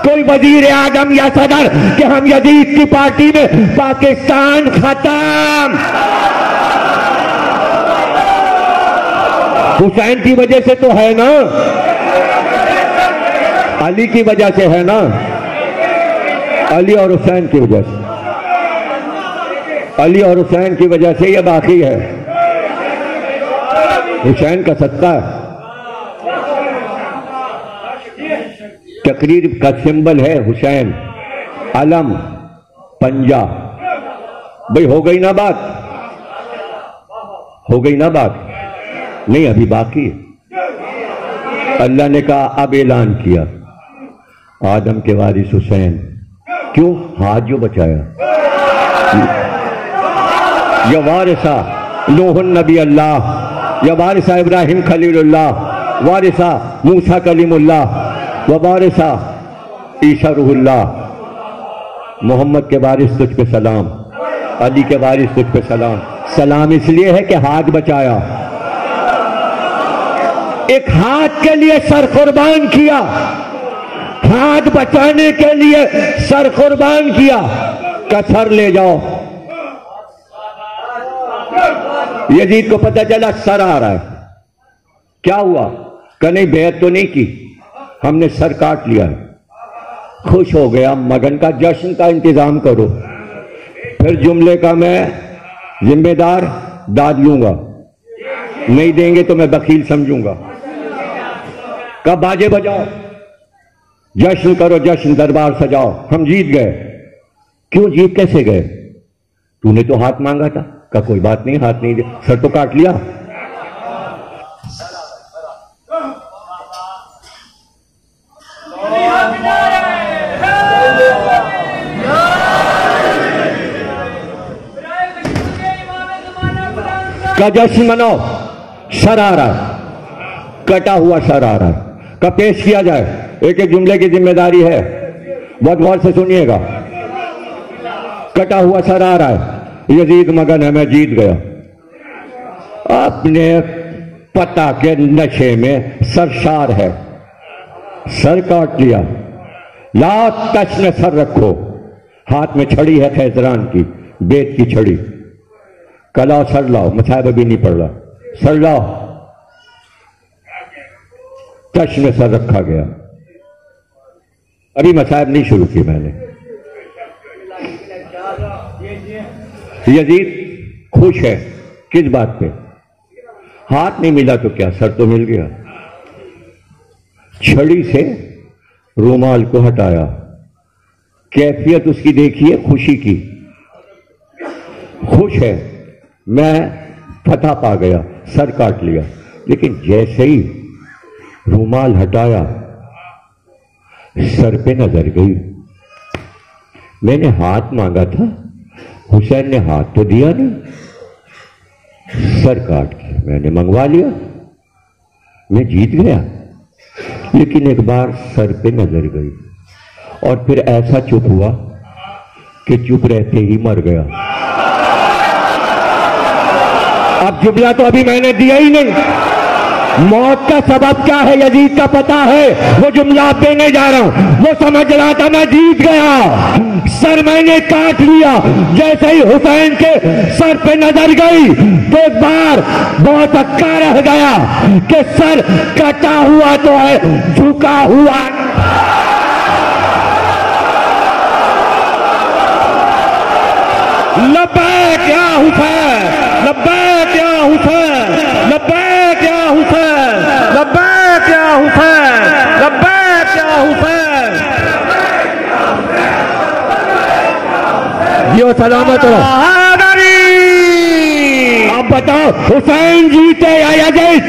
کوئی وزیر اعظم یا صدر کہ ہم یزید کی پارٹی میں، پاکستان ختم. حسین کی وجہ سے تو ہے نا، علی کی وجہ سے ہے نا، علی اور حسین کی وجہ سے، علی اور حسین کی وجہ سے یہ باقی ہے. حسین کا صدقہ ہے. تقریر کا سمبل ہے حسین، علم، پنجہ. بھئی ہو گئی نا بات، ہو گئی نا بات؟ نہیں ابھی باقی ہے. اللہ نے کہا اب اعلان کیا آدم کے وارث حسین. کیوں؟ ہاتھ جو بچایا. یا وارثہ نوح النبی اللہ، یا وارثہ ابراہیم خلیل اللہ، وارثہ موسیٰ کلیم اللہ، و وارثہ عیسیٰ روح اللہ. محمد کے وارث تجھ پہ سلام، علی کے وارث تجھ پہ سلام. سلام اس لیے ہے کہ ہاتھ بچایا. ایک ہاتھ کے لیے سر قربان کیا، ہاتھ بچانے کے لیے سر قربان کیا. سر لے جاؤ. یزید کو پتہ چلا سر آ رہا ہے. کیا ہوا؟ کہ نہیں بیعت تو نہیں کی، ہم نے سر کاٹ لیا ہے. خوش ہو گیا. مگن کا جشن کا انتظام کرو. پھر جملے کا میں ذمہ دار داد لوں گا، نہیں دیں گے تو میں بخیل سمجھوں گا. کب باجے بجاؤ، جشن کرو، جشن، دربار سجاؤ. ہم جیت گئے. کیوں جیت کیسے گئے؟ تو نے تو ہاتھ مانگا تھا. کہ کوئی بات نہیں، ہاتھ نہیں دیا، سر تو کاٹ لیا. کا جشن مناؤ. سر آ رہا ہے، کٹا ہوا سر آ رہا ہے. کا پیش کیا جائے. ایک ایک جملے کی ذمہ داری ہے، بہت غور سے سنیے گا. کٹا ہوا سر آ رہا ہے. یزید مگن ہے میں جیت گیا. اپنے پتہ کے نشے میں سرشار ہے، سر کاٹ لیا. لا تشن سر رکھو. ہاتھ میں چھڑی ہے خیزران کی، بیت کی چھڑی. کلاؤ سر لاؤ. مصاحب بھی نہیں پڑھ رہا. سر لاؤ. تش میں سر رکھا گیا. ابھی مصائب نہیں شروع کی میں نے. یزید خوش ہے کس بات پہ؟ ہاتھ نہیں ملا تو کیا، سر تو مل گیا. چھڑی سے رومال کو ہٹایا. کیفیت اس کی دیکھیے خوشی کی. خوش ہے میں فتح پا گیا، سر کاٹ لیا. لیکن جیسے ہی رومال ہٹایا سر پہ نظر گئی. میں نے ہاتھ مانگا تھا، حسین نے ہاتھ تو دیا نہیں. سر کاٹ کے میں نے منگوا لیا، میں جیت گیا. لیکن ایک بار سر پہ نظر گئی اور پھر ایسا چپ ہوا کہ چپ رہتے ہی مر گیا. اب جملہ تو ابھی میں نے دیا ہی نہیں. موت کا سبب کیا ہے یزید کا پتا ہے، وہ جملہ آپ دینے جا رہا ہوں. وہ سمجھ رہا تھا میں جیت گیا، سر میں نے کاٹ لیا. جیسے ہی حسین کے سر پہ نظر گئی تو ایک بار بہت اکا رہ گیا کہ سر کٹا ہوا تو ہے، جھکا ہوا. لبیک یا حسین، لبیک یا حسین، لبیک یا حسین، لبیک یا حسین، لبیک یا حسین. یہ سلامت رہو. اب بتاؤ حسین جیتے یا یزید؟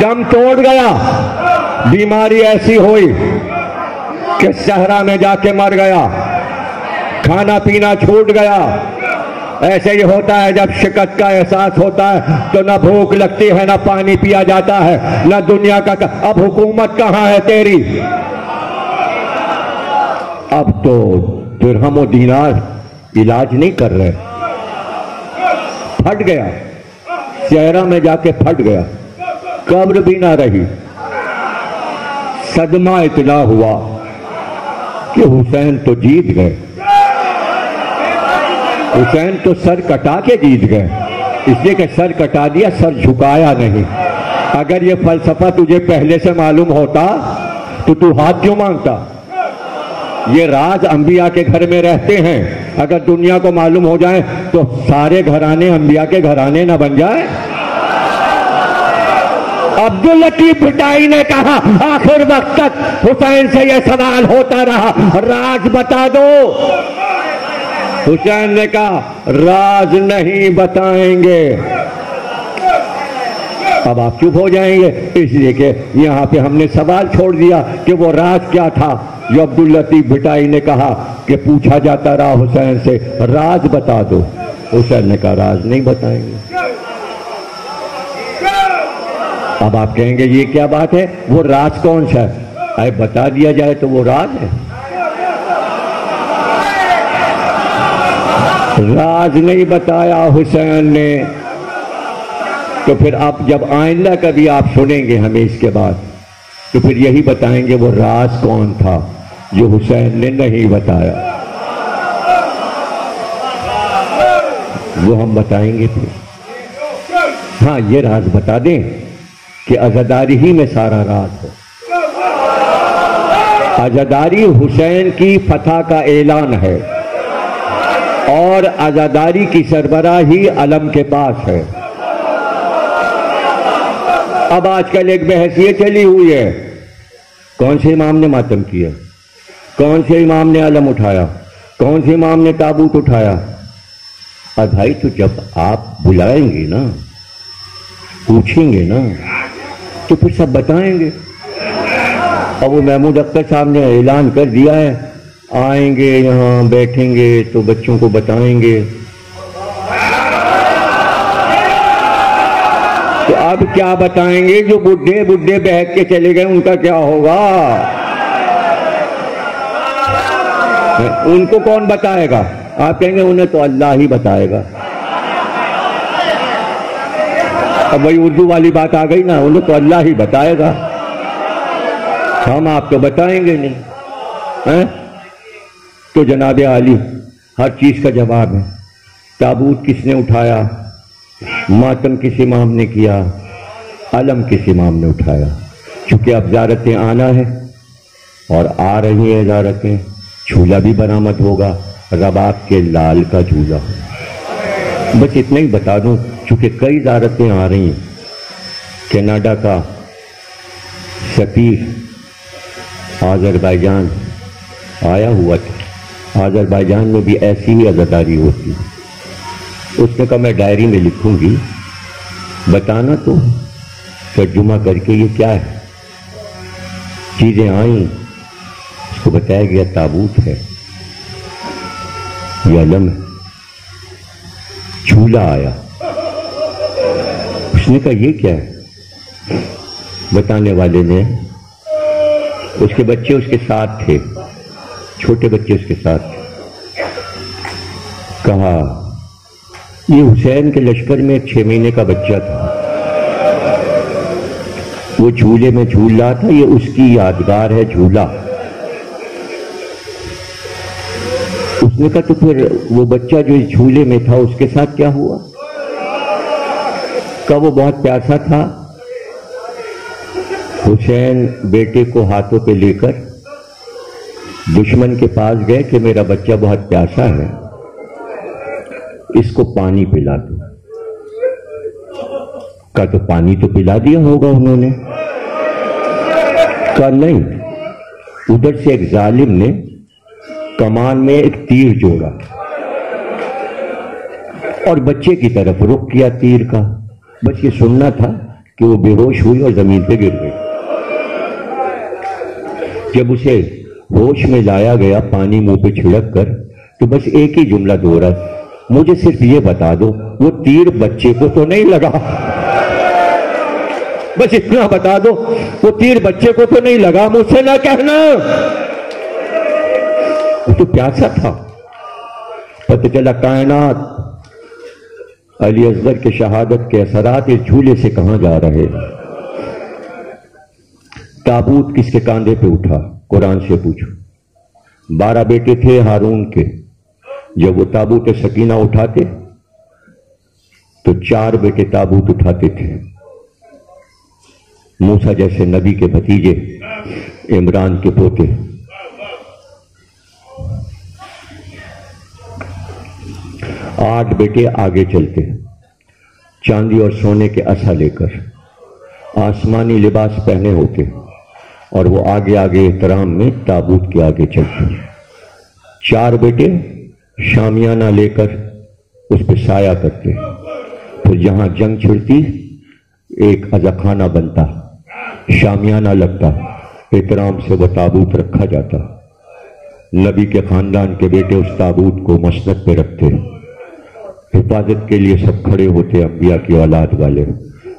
دم توڑ گیا. بیماری ایسی ہوئی کہ صحرا میں جا کے مر گیا. کھانا پینا چھوٹ گیا. ایسے ہی ہوتا ہے جب شکست کا احساس ہوتا ہے تو نہ بھوک لگتی ہے، نہ پانی پیا جاتا ہے، نہ دنیا کا. اب حکومت کہاں ہے تیری؟ اب تو درہم و دینار علاج نہیں کر رہے. پھٹ گیا، صحرا میں جا کے پھٹ گیا. قبر بھی نہ رہی. صدمہ اطلاع ہوا کہ حسین تو جیت گئے. حسین تو سر کٹا کے جیت گئے، اس لیے کہ سر کٹا دیا، سر جھکایا نہیں. اگر یہ فلسفہ تجھے پہلے سے معلوم ہوتا تو ہاتھ کیوں مانگتا؟ یہ راز انبیاء کے گھر میں رہتے ہیں. اگر دنیا کو معلوم ہو جائے تو سارے گھرانے انبیاء کے گھرانے نہ بن جائے. عبداللطیف بھٹائی نے کہا آخر وقت تک حسین سے یہ سوال ہوتا رہا، راز بتا دو. حسین نے کہا راز نہیں بتائیں گے. اب آپ چپ ہو جائیں گے، اس لیے کہ یہاں پہ ہم نے سوال چھوڑ دیا کہ وہ راز کیا تھا. جو عبداللطیف بھٹائی نے کہا کہ پوچھا جاتا رہا حسین سے راز بتا دو. حسین نے کہا راز نہیں بتائیں گے. اب آپ کہیں گے یہ کیا بات ہے، وہ راز کون سا ہے؟ اے بتا دیا جائے تو وہ راز ہے. راز نہیں بتایا حسین نے. تو پھر آپ جب آئندہ کبھی آپ سنیں گے ہمیں اس کے بعد تو پھر یہی بتائیں گے وہ راز کون تھا جو حسین نے نہیں بتایا. وہ ہم بتائیں گے پھر. ہاں یہ راز بتا دیں کہ عزاداری ہی میں سارا راز ہے. عزاداری حسین کی فتح کا اعلان ہے اور عزاداری کی سربراہی علم کے پاس ہے. اب آج کل ایک بحث یہ چلی ہوئی ہے کون سے امام نے ماتم کیا، کون سے امام نے علم اٹھایا، کون سے امام نے تابوت اٹھایا. اب بھائی تو جب آپ بلائیں گے نا، پوچھیں گے نا تو پھر سب بتائیں گے. اب وہ محمود اختر صاحب نے اعلان کر دیا ہے آئیں گے یہاں بیٹھیں گے تو بچوں کو بتائیں گے. تو اب کیا بتائیں گے؟ جو بڈھے بڈھے بہک کے چلے گئے ان کا کیا ہوگا؟ ان کو کون بتائے گا؟ آپ کہیں گے انہیں تو اللہ ہی بتائے گا. اب وہی اردو والی بات آ گئی نا، انہیں تو اللہ ہی بتائے گا، ہم آپ تو بتائیں گے نہیں. تو جناب عالی ہر چیز کا جواب ہے. تابوت کس نے اٹھایا، ماتم کس امام نے کیا، علم کس امام نے اٹھایا؟ چونکہ اب زیارتیں آنا ہے اور آ رہی ہیں زیارتیں، جھولا بھی برآمد ہوگا، رباب کے لال کا جھولا ہوگا۔ بس اتنا ہی بتا دوں، چونکہ کئی زیارتیں آ رہی ہیں۔ کینیڈا کا سفیر آذربائیجان آیا ہوا تھا، آذربائیجان میں بھی ایسی ہی عزاداری ہوتی ہے۔ اس نے کہا میں ڈائری میں لکھوں گی، بتانا تو ترجمہ کر کے یہ کیا ہے۔ چیزیں آئیں، اس کو بتایا گیا تابوت ہے، یہ علم ہے۔ جھولا آیا، اس نے کہا یہ کیا ہے؟ بتانے والے نے، اس کے بچے اس کے ساتھ تھے، چھوٹے بچے اس کے ساتھ تھے، کہا یہ حسین کے لشکر میں ایک 6 مہینے کا بچہ تھا، وہ جھولے میں جھول رہا تھا، یہ اس کی یادگار ہے جھولا۔ اس نے کہا تو پھر وہ بچہ جو اس جھولے میں تھا اس کے ساتھ کیا ہوا؟ کہا وہ بہت پیاسا تھا، حسین بیٹے کو ہاتھوں پہ لے کر دشمن کے پاس گئے کہ میرا بچہ بہت پیاسا ہے، اس کو پانی پلا دو۔ کہا تو پانی تو پلا دیا ہوگا انہوں نے؟ کہا نہیں، ادھر سے ایک ظالم نے کمان میں ایک تیر جوڑا اور بچے کی طرف رخ کیا تیر کا، بس یہ سننا تھا کہ وہ بے ہوش ہوئی اور زمین پہ گر گئی۔ جب اسے ہوش میں لایا گیا پانی منہ پہ چھڑک کر، تو بس ایک ہی جملہ دوہرا، مجھے صرف یہ بتا دو وہ تیر بچے کو تو نہیں لگا؟ بس اتنا بتا دو وہ تیر بچے کو تو نہیں لگا، مجھ سے نہ کہنا، وہ تو پیاسا تھا۔ پتہ چلا کائنات علی اصغر کے شہادت کے اثرات اس جھولے سے کہاں جا رہے۔ تابوت کس کے کاندھے پہ اٹھا؟ قرآن سے پوچھو۔ 12 بیٹے تھے ہارون کے، جب وہ تابوت سکینہ اٹھاتے تو 4 بیٹے تابوت اٹھاتے تھے۔ موسیٰ جیسے نبی کے بھتیجے، عمران کے پوتے۔ 8 بیٹے آگے چلتے، چاندی اور سونے کے عصا لے کر، آسمانی لباس پہنے ہوتے، اور وہ آگے آگے احترام میں تابوت کے آگے چلتے۔ 4 بیٹے شامیانہ لے کر اس پہ سایہ کرتے، پھر جہاں جنگ چھڑتی ایک عزاخانہ بنتا، شامیانہ لگتا، احترام سے وہ تابوت رکھا جاتا۔ نبی کے خاندان کے بیٹے اس تابوت کو مسند پہ رکھتے، حفاظت کے لیے سب کھڑے ہوتے، انبیاء کی اولاد والے۔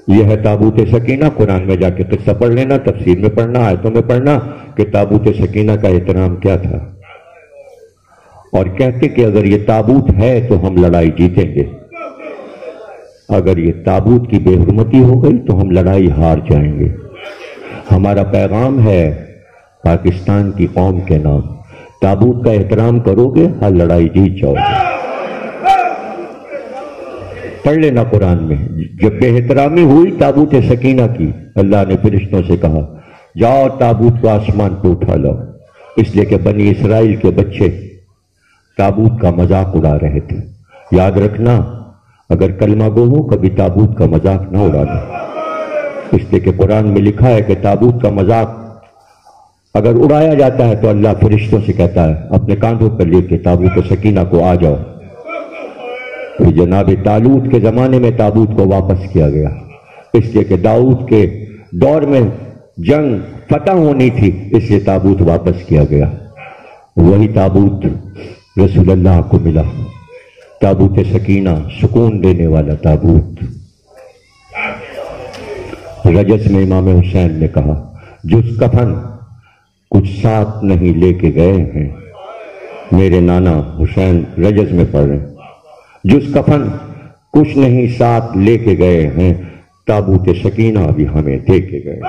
یہ ہے تابوت سکینہ۔ قرآن میں جا کے قصہ پڑھ لینا، تفسیر میں پڑھنا، آیتوں میں پڑھنا کہ تابوت سکینہ کا احترام کیا تھا، اور کہتے کہ اگر یہ تابوت ہے تو ہم لڑائی جیتیں گے، اگر یہ تابوت کی بے حرمتی ہو گئی تو ہم لڑائی ہار جائیں گے۔ ہمارا پیغام ہے پاکستان کی قوم کے نام، تابوت کا احترام کرو گے ہر لڑائی جیت جاؤ گے۔ پڑھ لینا قرآن میں، جب بے احترامی ہوئی تابوت سکینہ کی، اللہ نے فرشتوں سے کہا جاؤ تابوت کو آسمان پہ اٹھا لاؤ، اس لیے کہ بنی اسرائیل کے بچے تابوت کا مذاق اڑا رہے تھے۔ یاد رکھنا اگر کلمہ گو ہو کبھی تابوت کا مذاق نہ اڑانا، اس لیے کہ قرآن میں لکھا ہے کہ تابوت کا مذاق اگر اڑایا جاتا ہے تو اللہ فرشتوں سے کہتا ہے اپنے کاندھوں پر لے کے تابوت سکینہ کو آ جاؤ۔ پھر جناب طالوت کے زمانے میں تابوت کو واپس کیا گیا، اس لیے کہ داؤد کے دور میں جنگ فتح ہونی تھی، اس لیے تابوت واپس کیا گیا۔ وہی تابوت رسول اللہ کو ملا، تابوت سکینہ، سکون دینے والا تابوت۔ رجس میں امام حسین نے کہا جس کفن کچھ ساتھ نہیں لے کے گئے ہیں، میرے نانا حسین رجس میں پڑھ رہے ہیں، جس کفن کچھ نہیں ساتھ لے کے گئے ہیں، تابوت سکینہ بھی ہمیں دے کے گئے۔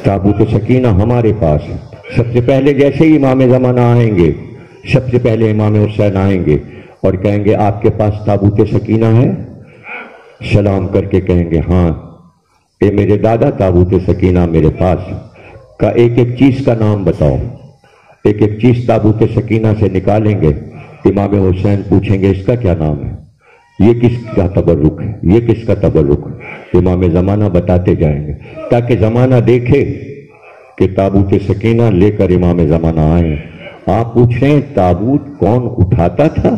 تابوت سکینہ ہمارے پاس ہے۔ سب سے پہلے جیسے ہی امام زمانہ آئیں گے، سب سے پہلے امام حسین آئیں گے اور کہیں گے آپ کے پاس تابوت سکینہ ہے؟ سلام کر کے کہیں گے ہاں اے میرے دادا تابوت سکینہ میرے پاس کا ایک ایک چیز کا نام بتاؤ. ایک ایک چیز تابوت سکینہ سے نکالیں گے. امام حسین پوچھیں گے اس کا کیا نام ہے, یہ کس کا تبرک ہے, یہ کس کا تبرک ہے. امام زمانہ بتاتے جائیں گے تاکہ زمانہ دیکھے کہ تابوت سکینہ لے کر امام زمانہ آئیں. آپ پوچھیں تابوت کون اٹھاتا تھا,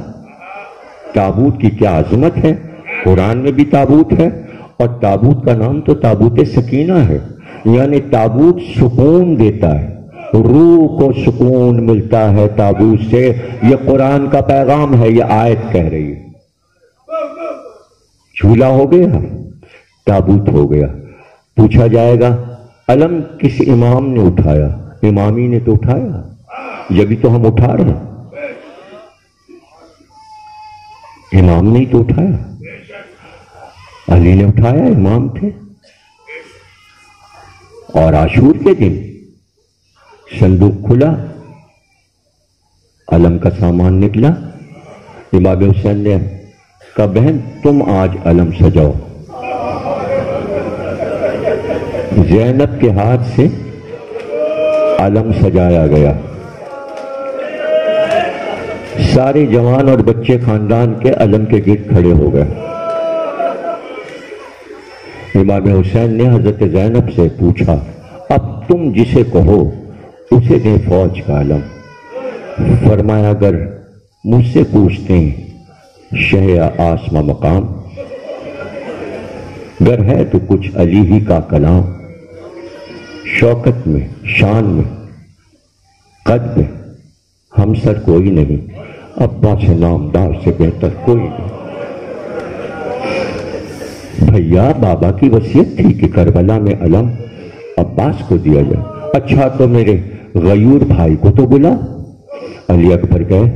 تابوت کی کیا عظمت ہے. قرآن میں بھی تابوت ہے اور تابوت کا نام تو تابوت سکینہ ہے, یعنی تابوت سکون دیتا ہے, روح کو سکون ملتا ہے تابوت سے. یہ قرآن کا پیغام ہے, یہ آیت کہہ رہی ہے. جھولا ہو گیا, تابوت ہو گیا. پوچھا جائے گا علم کس امام نے اٹھایا, امامی نے تو اٹھایا, یہ بھی تو ہم اٹھا رہے ہیں. امام نے تو اٹھایا, علی نے اٹھایا, امام تھے. اور عاشور کے دن صندوق کھلا, علم کا سامان نکلا. امام حسین نے کہا بہن تم آج علم سجاؤ. زینب کے ہاتھ سے علم سجایا گیا. سارے جوان اور بچے خاندان کے علم کے گرد کھڑے ہو گئے. امام حسین نے حضرت زینب سے پوچھا اب تم جسے کہو اسے دیں فوج کا علم. فرمایا اگر مجھ سے پوچھتے ہیں شہ آسماں مقام, گر ہے تو کچھ علی ہی کا کلام. شوکت میں, شان میں, قد میں ہم سر کوئی نہیں, ابا سے نامدار سے بہتر کوئی نہیں. بھیا بابا کی وصیت تھی کہ کربلا میں علم عباس کو دیا جائے. اچھا تو میرے غیور بھائی کو تو بلا. علی اکبر گئے,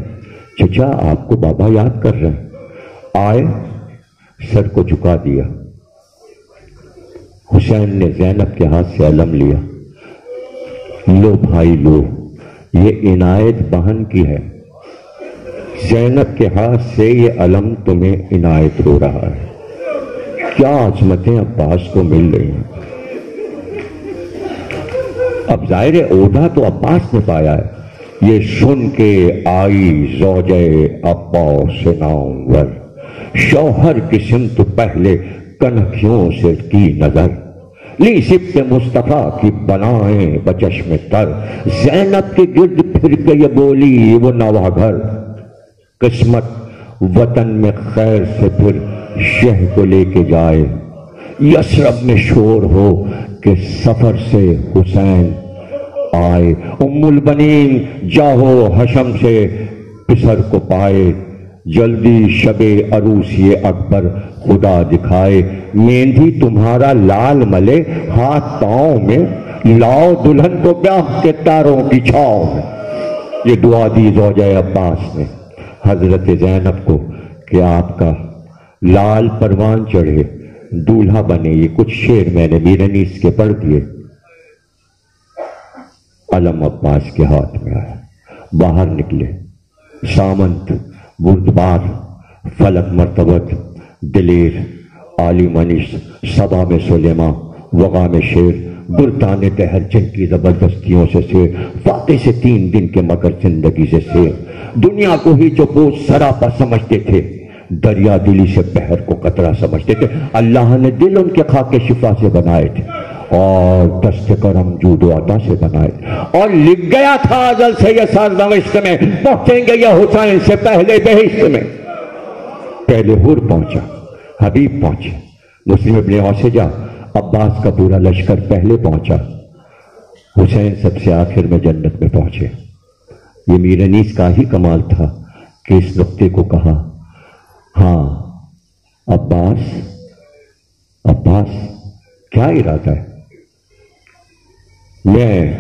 چچا آپ کو بابا یاد کر رہے ہیں. آئے, سر کو جھکا دیا. حسین نے زینب کے ہاتھ سے علم لیا. لو بھائی لو, یہ عنایت بہن کی ہے. زینب کے ہاتھ سے یہ علم تمہیں عنایت ہو رہا ہے. کیا عظمتیں عباس کو مل رہی ہیں. اب ظاہر عہدہ تو عباس نے پایا ہے. یہ سن کے آئی زوجہ عباس نامور, شوہر کی سمت پہلے کنکھیوں سے کی نظر. لی سبت مصطفیٰ کی بنائیں بچشم تر, زینب کے گرد پھر کے یہ بولی وہ نوا گھر. قسمت وطن میں خیر سے پھر شہ کو لے کے جائے. یثرب میں شور ہو کہ سفر سے حسین آئے. ام البنین جاہو حشم سے پسر کو پائے. جلدی شب عروسی اکبر خدا دکھائے. مہندی تمہارا لال ملے ہاتھ پاؤں میں, لاؤ دلہن کو بیاہ کے تاروں کی چھاؤں میں. یہ دعا دی زوجہ عباس نے حضرت زینب کو کہ آپ کا لال پروان چڑھے, دولہا بنے. یہ کچھ شعر میں نے میرنیس کے پڑھ دیے. علم عباس کے ہاتھ میں آیا. باہر نکلے سامنت, بردبار, فلک مرتبت, دلیر, عالی منش, صبا میں سلیماں, وغا میں شیر, برتانے تہر جن کی زبردستیوں سے سیر, فاتح سے 3 دن کے مگر زندگی سے سیر. دنیا کو ہی جو کو سراپا سمجھتے تھے, دریا دلی سے بحر کو قطرہ سمجھتے تھے. اللہ نے دل ان کے خاک شفا سے بنائے تھے اور دست کرم جود و عطا سے بنائے تھے. اور لکھ گیا تھا ازل سے یہ ساز نوشت میں, پہنچیں گے یہ حسین سے پہلے بہشت میں. پہلے حور پہنچا, حبیب پہنچے, مسلم ابن اوسجہ عباس کا پورا لشکر پہلے پہنچا. حسین سب سے آخر میں جنت میں پہنچے. یہ میرنیس کا ہی کمال تھا کہ اس نقطے کو کہا ہاں عباس, عباس کیا ارادہ ہے. میں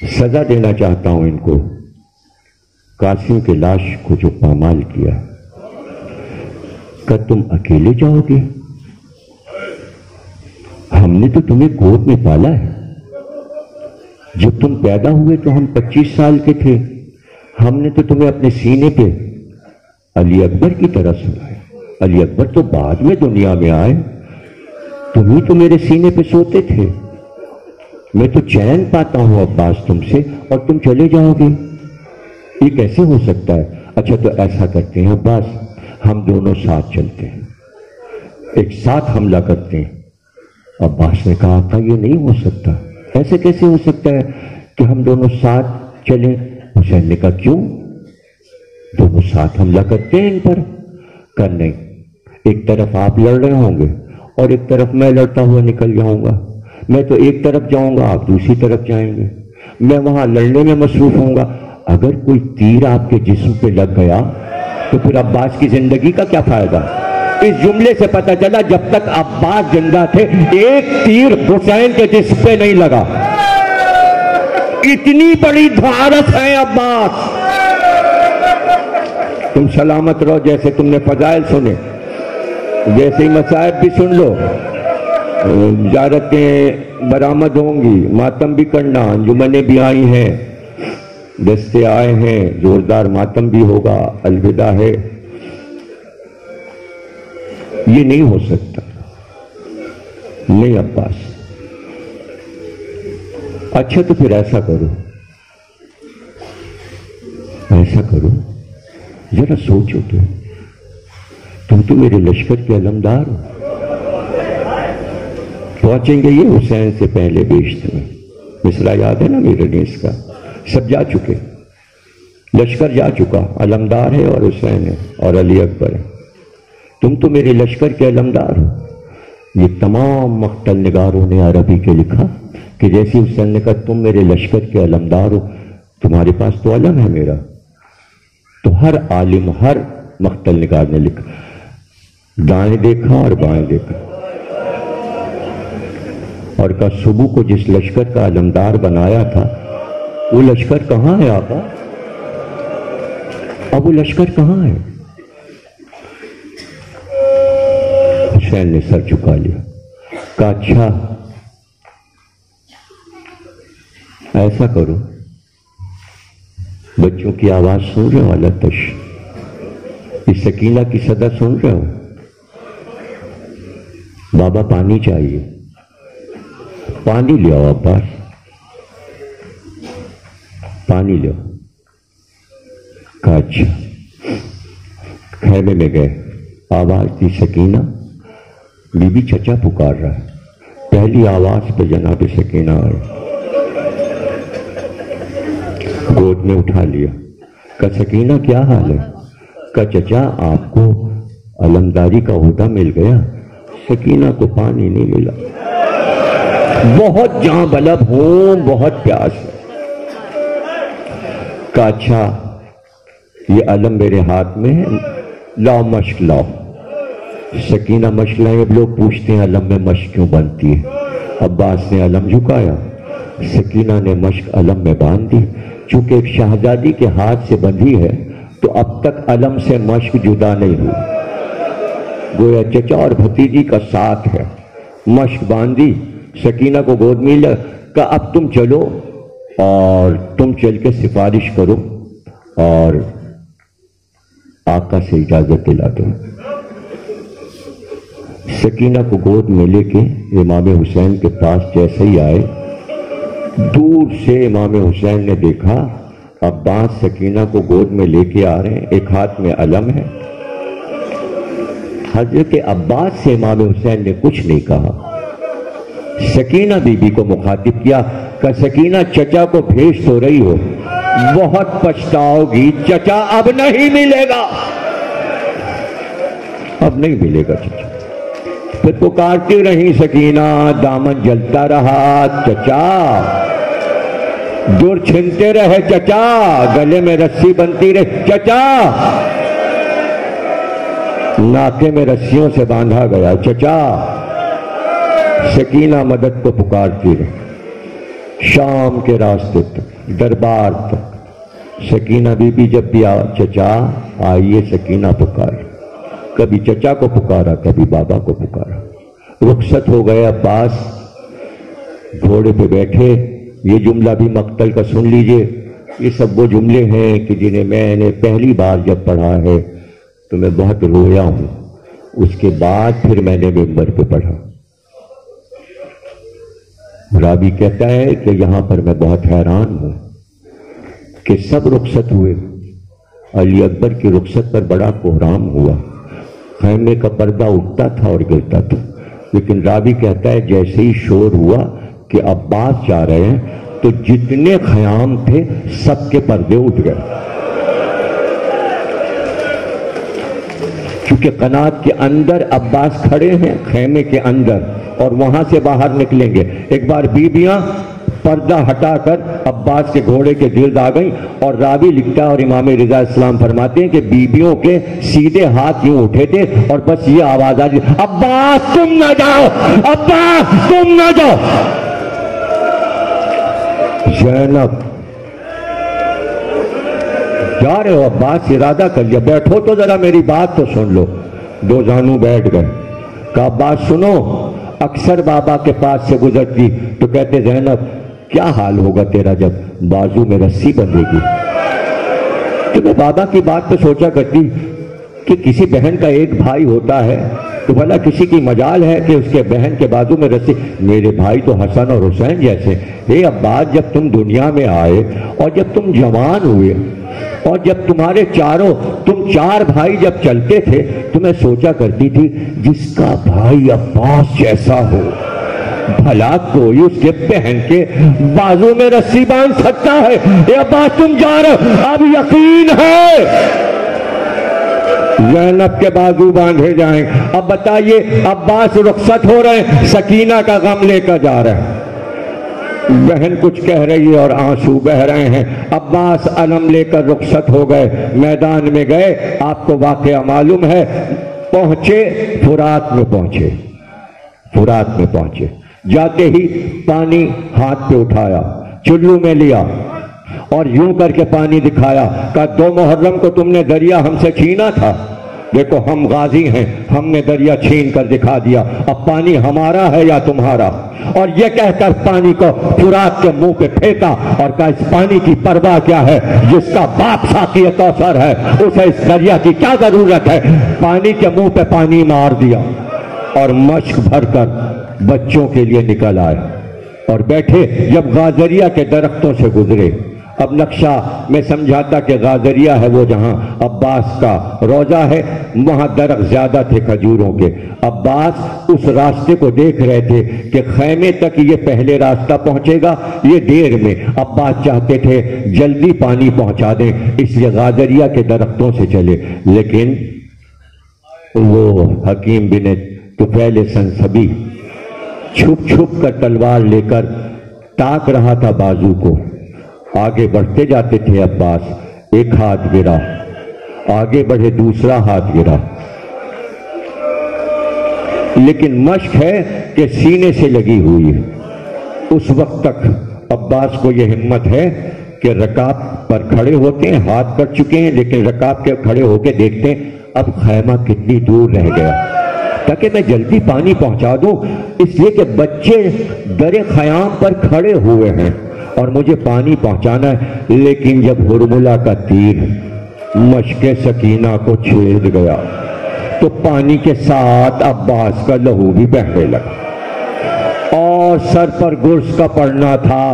سزا دینا چاہتا ہوں ان کو, قاسم کے لاش کو جو پامال کیا. کہ تم اکیلے جاؤ گے؟ ہم نے تو تمہیں گود میں پالا ہے. جب تم پیدا ہوئے تو ہم 25 سال کے تھے. ہم نے تو تمہیں اپنے سینے پہ علی اکبر کی طرح سنایا. علی اکبر تو بعد میں دنیا میں آئے، تم ہی تو میرے سینے پہ سوتے تھے، میں تو چین پاتا ہوں عباس تم سے، اور تم چلے جاؤ گے، یہ کیسے ہو سکتا ہے؟ اچھا تو ایسا کرتے ہیں عباس، ہم دونوں ساتھ چلتے ہیں، ایک ساتھ حملہ کرتے ہیں۔ عباس نے کہا آقا یہ نہیں ہو سکتا، ایسے کیسے ہو سکتا ہے کہ ہم دونوں ساتھ چلیں؟ حسین نے کہا کیوں؟ دونوں ساتھ حملہ کرتے ہیں ان پر؟ کہا نہیں، ایک طرف آپ لڑ رہے ہوں گے اور ایک طرف میں لڑتا ہوا نکل جاؤں گا، میں تو ایک طرف جاؤں گا آپ دوسری طرف جائیں گے، میں وہاں لڑنے میں مصروف ہوں گا، اگر کوئی تیر آپ کے جسم پہ لگ گیا تو پھر عباس کی زندگی کا کیا فائدہ؟ اس جملے سے پتہ چلا جب تک عباس زندہ تھے ایک تیر حسین کے جسم پہ نہیں لگا، اتنی بڑی دھارت ہے عباس۔ تم سلامت رہو، جیسے تم نے فضائل سنے جیسے ہی مصائب بھی سن لو، زیارتیں برآمد ہوں گی، ماتم بھی کرنا، انجمنیں بھی آئی ہیں، دستے آئے ہیں، زوردار ماتم بھی ہوگا، الوداع ہے، یہ نہیں ہو سکتا، نہیں عباس۔ اچھا تو پھر ایسا کرو، ایسا کرو، ذرا سوچو تم تو میرے لشکر کے علمدار ہو، پہنچیں گے یہ حسین سے پہلے بیشت میں، مصرع یاد ہے نا میرے نیس کا، سب جا چکے، لشکر جا چکا، علمدار ہے اور حسین ہے اور علی اکبر ہے، تم تو میرے لشکر کے علمدار ہو۔ یہ تمام مقتل نگاروں نے عربی کے لکھا کہ جیسی حسین نے کہا تم میرے لشکر کے علمدار ہو، تمہارے پاس تو علم ہے میرا، تو ہر عالم، ہر مقتل نگار نے لکھا، دائیں دیکھا اور بائیں دیکھا اور کہا صبح کو جس لشکر کا علمدار بنایا تھا وہ لشکر کہاں ہے آقا؟ اب وہ لشکر کہاں ہے؟ حسین نے سر جھکا لیا، کہا اچھا ایسا کرو، بچوں کی آواز سن رہے ہو، لتش اس سکینہ کی صدا سن رہے ہو، بابا پانی چاہیے، پانی لے آؤ عباس، پانی لے آؤ۔ کہا اچھا، خیمے میں گئے، آواز دی سکینہ، بی بی چچا پکار رہا ہے، پہلی آواز پہ جناب سکینہ آئے، گود میں اٹھا لیا، کہا سکینہ کیا حال ہے؟ کہا چچا آپ کو علمداری کا عہدہ مل گیا۔ سکینہ کو پانی نہیں ملا، بہت جاں بلب ہوں، بہت پیاس ہے۔ کہا اچھا یہ علم میرے ہاتھ میں ہے، لاؤ مشق لاؤ۔ سکینہ مشق لائیں، اب لوگ پوچھتے ہیں علم میں مشق کیوں بنتی ہے؟ عباس نے علم جھکایا، سکینہ نے مشق علم میں باندھ دی، چونکہ ایک شہزادی کے ہاتھ سے بندھی ہے تو اب تک علم سے مشق جدا نہیں ہوئی، گویا چچا اور بھتیجی کا ساتھ ہے۔ مشق باندھی، سکینہ کو گود میں لیا، کہا اب تم چلو اور تم چل کے سفارش کرو اور آقا سے اجازت دلا دو۔ سکینہ کو گود میں لے کے امام حسین کے پاس جیسے ہی آئے، دور سے امام حسین نے دیکھا عباس سکینہ کو گود میں لے کے آ رہے ہیں، ایک ہاتھ میں علم ہے۔ حضرت عباس سے امام حسین نے کچھ نہیں کہا، سکینہ بی بی کو مخاطب کیا کہ سکینہ چچا کو بھیج تو رہی ہو، بہت پچھتاؤ گی، چچا اب نہیں ملے گا، اب نہیں ملے گا چچا۔ پھر پکارتی رہی سکینہ، دامن جلتا رہا، چچا دور چھنتے رہے، چچا گلے میں رسی بنتی رہے، چچا ناکے میں رسیوں سے باندھا گیا، چچا۔ سکینہ مدد کو پکارتی رہی، شام کے راستے تک، دربار تک۔ سکینہ بی بی جب بھی چچا آئیے سکینہ پکار، کبھی چچا کو پکارا، کبھی بابا کو پکارا۔ رخصت ہو گئے عباس، گھوڑے پہ بیٹھے۔ یہ جملہ بھی مقتل کا سن لیجئے، یہ سب وہ جملے ہیں کہ جنہیں میں نے پہلی بار جب پڑھا ہے تو میں بہت رویا ہوں۔ اس کے بعد پھر میں نے ممبر پہ پڑھا. راوی کہتا ہے کہ یہاں پر میں بہت حیران ہوں کہ سب رخصت ہوئے، علی اکبر کی رخصت پر بڑا کوہرام ہوا، خیمے کا پردہ اٹھتا تھا اور گرتا تھا، لیکن راوی کہتا ہے جیسے ہی شور ہوا کہ عباس جا رہے ہیں تو جتنے خیام تھے سب کے پردے اٹھ گئے، کیونکہ قنات کے اندر عباس کھڑے ہیں خیمے کے اندر اور وہاں سے باہر نکلیں گے. ایک بار بیویاں پردہ ہٹا کر عباس کے گھوڑے کے گرد آ گئیں اور راوی لکھتا اور امام رضا اسلام فرماتے ہیں کہ بیویوں کے سیدھے ہاتھ یوں اٹھے تھے اور بس یہ آواز آ رہی، عباس تم نہ جاؤ، عباس تم نہ جاؤ. زینب جا رہے ہو عباس، ارادہ کر لیا، بیٹھو تو ذرا میری بات تو سن لو. دو زانو بیٹھ گئے. کہا عباس سنو، اکثر بابا کے پاس سے گزرتی تو کہتے زینب کیا حال ہوگا تیرا جب بازو میں رسی بندھے گی. تو میں بابا کی بات پہ سوچا کرتی کہ کسی بہن کا ایک بھائی ہوتا ہے تو بھلا کسی کی مجال ہے کہ اس کے بہن کے بازو میں رسی. میرے بھائی تو حسن اور حسین جیسے. اے عباس جب تم دنیا میں آئے اور جب تم جوان ہوئے اور جب تمہارے تم چار بھائی جب چلتے تھے تو میں سوچا کرتی تھی جس کا بھائی عباس جیسا ہو بھلا کوئی اس کے بہن کے بازو میں رسی باندھ سکتا ہے. اے عباس تم جا رہے، اب یقین ہے زینب کے بازو باندھے جائیں. اب بتائیے عباس رخصت ہو رہے ہیں، سکینہ کا غم لے کر جا رہے ہیں، بہن کچھ کہہ رہی ہے اور آنسو بہ رہے ہیں. عباس علم لے کر رخصت ہو گئے، میدان میں گئے. آپ کو واقعہ معلوم ہے، پہنچے فرات میں پہنچے. جاتے ہی پانی ہاتھ پہ اٹھایا، چلو میں لیا اور یوں کر کے پانی دکھایا. کہا 2 محرم کو تم نے دریا ہم سے چھینا تھا، دیکھو ہم غازی ہیں، ہم نے دریا چھین کر دکھا دیا، اب پانی ہمارا ہے یا تمہارا. اور یہ کہہ کر پانی کو فرات کے منہ پہ پھینکا اور کہا اس پانی کی پرواہ کیا ہے، جس کا باپ ساقی کوثر ہے اسے اس دریا کی کیا ضرورت ہے. پانی کے منہ پہ پانی مار دیا اور مشک بھر کر بچوں کے لیے نکل آئے اور بیٹھے. جب غازریہ کے درختوں سے گزرے، اب نقشہ میں سمجھاتا کہ غازریہ ہے وہ جہاں عباس کا روضہ ہے، وہاں درخت زیادہ تھے کھجوروں کے. عباس اس راستے کو دیکھ رہے تھے کہ خیمے تک یہ پہلے راستہ پہنچے گا، یہ دیر میں. عباس چاہتے تھے جلدی پانی پہنچا دیں، اس لیے غازریہ کے درختوں سے چلے. لیکن وہ حکیم بن طفیل سنسبی چھپ چھپ کر تلوار لے کر تاک رہا تھا بازو کو. آگے بڑھتے جاتے تھے عباس، ایک ہاتھ گرا، آگے بڑھے دوسرا ہاتھ گرا. لیکن مشق ہے کہ سینے سے لگی ہوئی ہے. اس وقت تک عباس کو یہ ہمت ہے کہ رکاب پر کھڑے ہوتے ہیں، ہاتھ کر چکے ہیں لیکن رکاب کے کھڑے ہو کے دیکھتے ہیں اب خیمہ کتنی دور رہ گیا تاکہ میں جلدی پانی پہنچا دوں. اس لیے کہ بچے در خیام پر کھڑے ہوئے ہیں اور مجھے پانی پہنچانا ہے. لیکن جب ہرملہ کا تیر مشق سکینہ کو چھید گیا تو پانی کے ساتھ عباس کا لہو بھی بہنے لگا اور سر پر گرز کا پڑنا تھا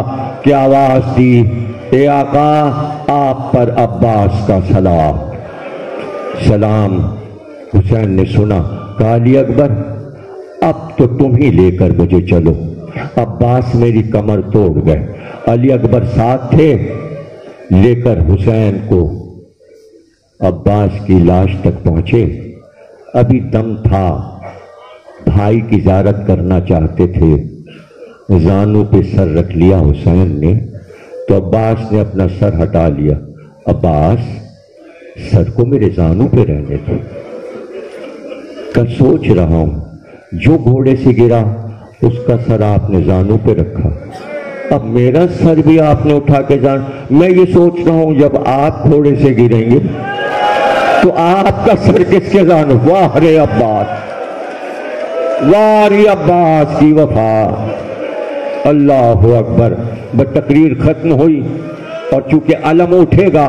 کہ آواز دی، اے آقا آپ پر عباس کا سلام. سلام حسین نے سنا. کہا علی اکبر اب تو تم ہی لے کر مجھے چلو. عباس میری کمر توڑ گئے. علی اکبر ساتھ تھے، لے کر حسین کو عباس کی لاش تک پہنچے. ابھی دم تھا، بھائی کی زیارت کرنا چاہتے تھے. زانو پہ سر رکھ لیا حسین نے تو عباس نے اپنا سر ہٹا لیا. عباس سر کو میرے زانو پہ رہنے دو. کل سوچ رہا ہوں جو گھوڑے سے گرا اس کا سر آپ نے زانو پہ رکھا، اب میرا سر بھی آپ نے اٹھا کے میں یہ سوچ رہا ہوں جب آپ گھوڑے سے گریں گے تو آپ کا سر کس کے زانو. واہ رے عباس، واہ رے عباس کی وفا. اللہ اکبر. بس تقریر ختم ہوئی اور چونکہ علم اٹھے گا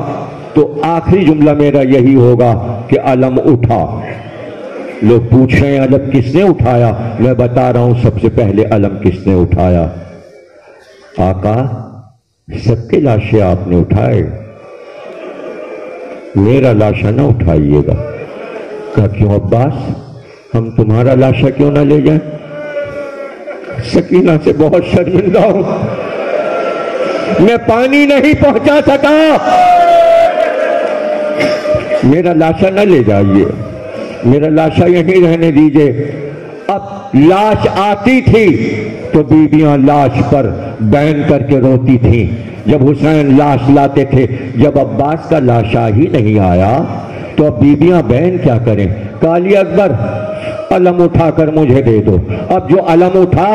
تو آخری جملہ میرا یہی ہوگا کہ علم اٹھا. لوگ پوچھ رہے ہیں علم کس نے اٹھایا؟ میں بتا رہا ہوں سب سے پہلے علم کس نے اٹھایا؟ آقا سب کے لاشیں آپ نے اٹھائے، میرا لاشا نہ اٹھائیے گا۔ کہا کیوں عباس، ہم تمہارا لاشا کیوں نہ لے جائیں؟ سکینہ سے بہت شرمندہ ہوں، میں پانی نہیں پہنچا سکا، میرا لاشا نہ لے جائیے، میرا لاشا یہیں رہنے دیجئے۔ اب لاش آتی تھی تو بیویاں لاش پر بین کر کے روتی تھیں۔ جب حسین لاش لاتے تھے، جب عباس کا لاشا ہی نہیں آیا تو اب بیویاں بین کیا کریں؟ کالی اکبر علم اٹھا کر مجھے دے دو۔ اب جو علم اٹھا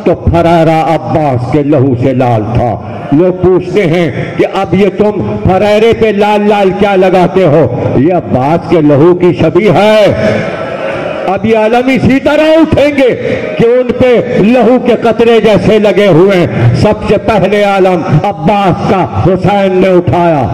تو فرارا عباس کے لہو سے لال تھا۔ لوگ پوچھتے ہیں کہ اب یہ تم فرارے پہ لال لال کیا لگاتے ہو؟ یہ عباس کے لہو کی شبیہ ہے۔ اب یہ علم اسی طرح اٹھیں گے کہ ان پہ لہو کے قطرے جیسے لگے ہوئے ہیں۔ سب سے پہلے علم عباس کا حسین نے اٹھایا۔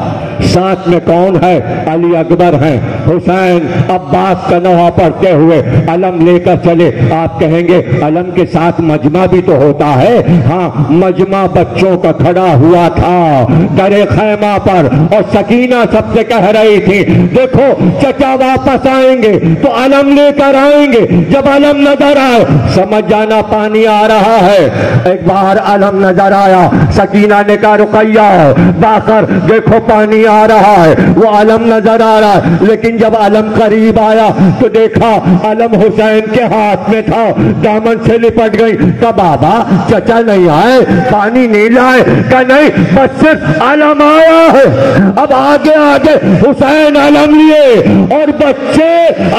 ساتھ میں کون ہے؟ علی اکبر ہیں۔ حسین عباس کا نوحہ پڑھتے ہوئے علم لے کر چلے۔ آپ کہیں گے علم کے ساتھ مجمع بھی تو ہوتا ہے۔ ہاں، مجمع بچوں کا کھڑا ہوا تھا درے خیمہ پر، اور سکینہ سب سے کہہ رہی تھی دیکھو چچا واپس آئیں گے تو علم لے کر آئیں گے، جب علم نظر آئے سمجھ جانا پانی آ رہا ہے۔ ایک بار علم نظر آیا، سکینہ نے کہا رقیہ باخر دیکھو پانی آ رہا ہے، وہ علم نظر آ رہا ہے۔ لیکن جب علم قریب آیا تو دیکھا علم حسین کے ہاتھ میں تھا، دامن سے لپٹ گئی۔ کہا بابا چچا نہیں آئے، پانی نہیں لائے؟ کہا نہیں، بس صرف علم آیا ہے۔ اب آگے آگے حسین علم لیے اور بچے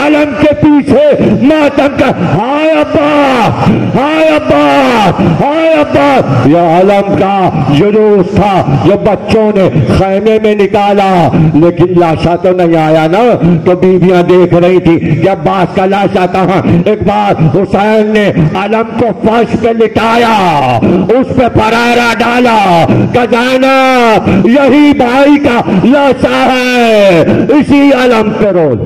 علم کے پیچھے ماتم کا ہائے عباس، ہائے عباس، ہائے عباس۔ یہ علم کا جلوس تھا جو بچوں نے خیمے میں نکالا، لیکن لاشا تو نہیں آیا نا۔ تو بیویاں دیکھ رہی تھی کہ عباس کا لاشا کہاں۔ ایک بار حسین نے علم کو فرش پہ لٹایا، اس پہ فرارا ڈالا کہ زینب یہی بھائی کا لاشا ہے، اسی علم پہ رول۔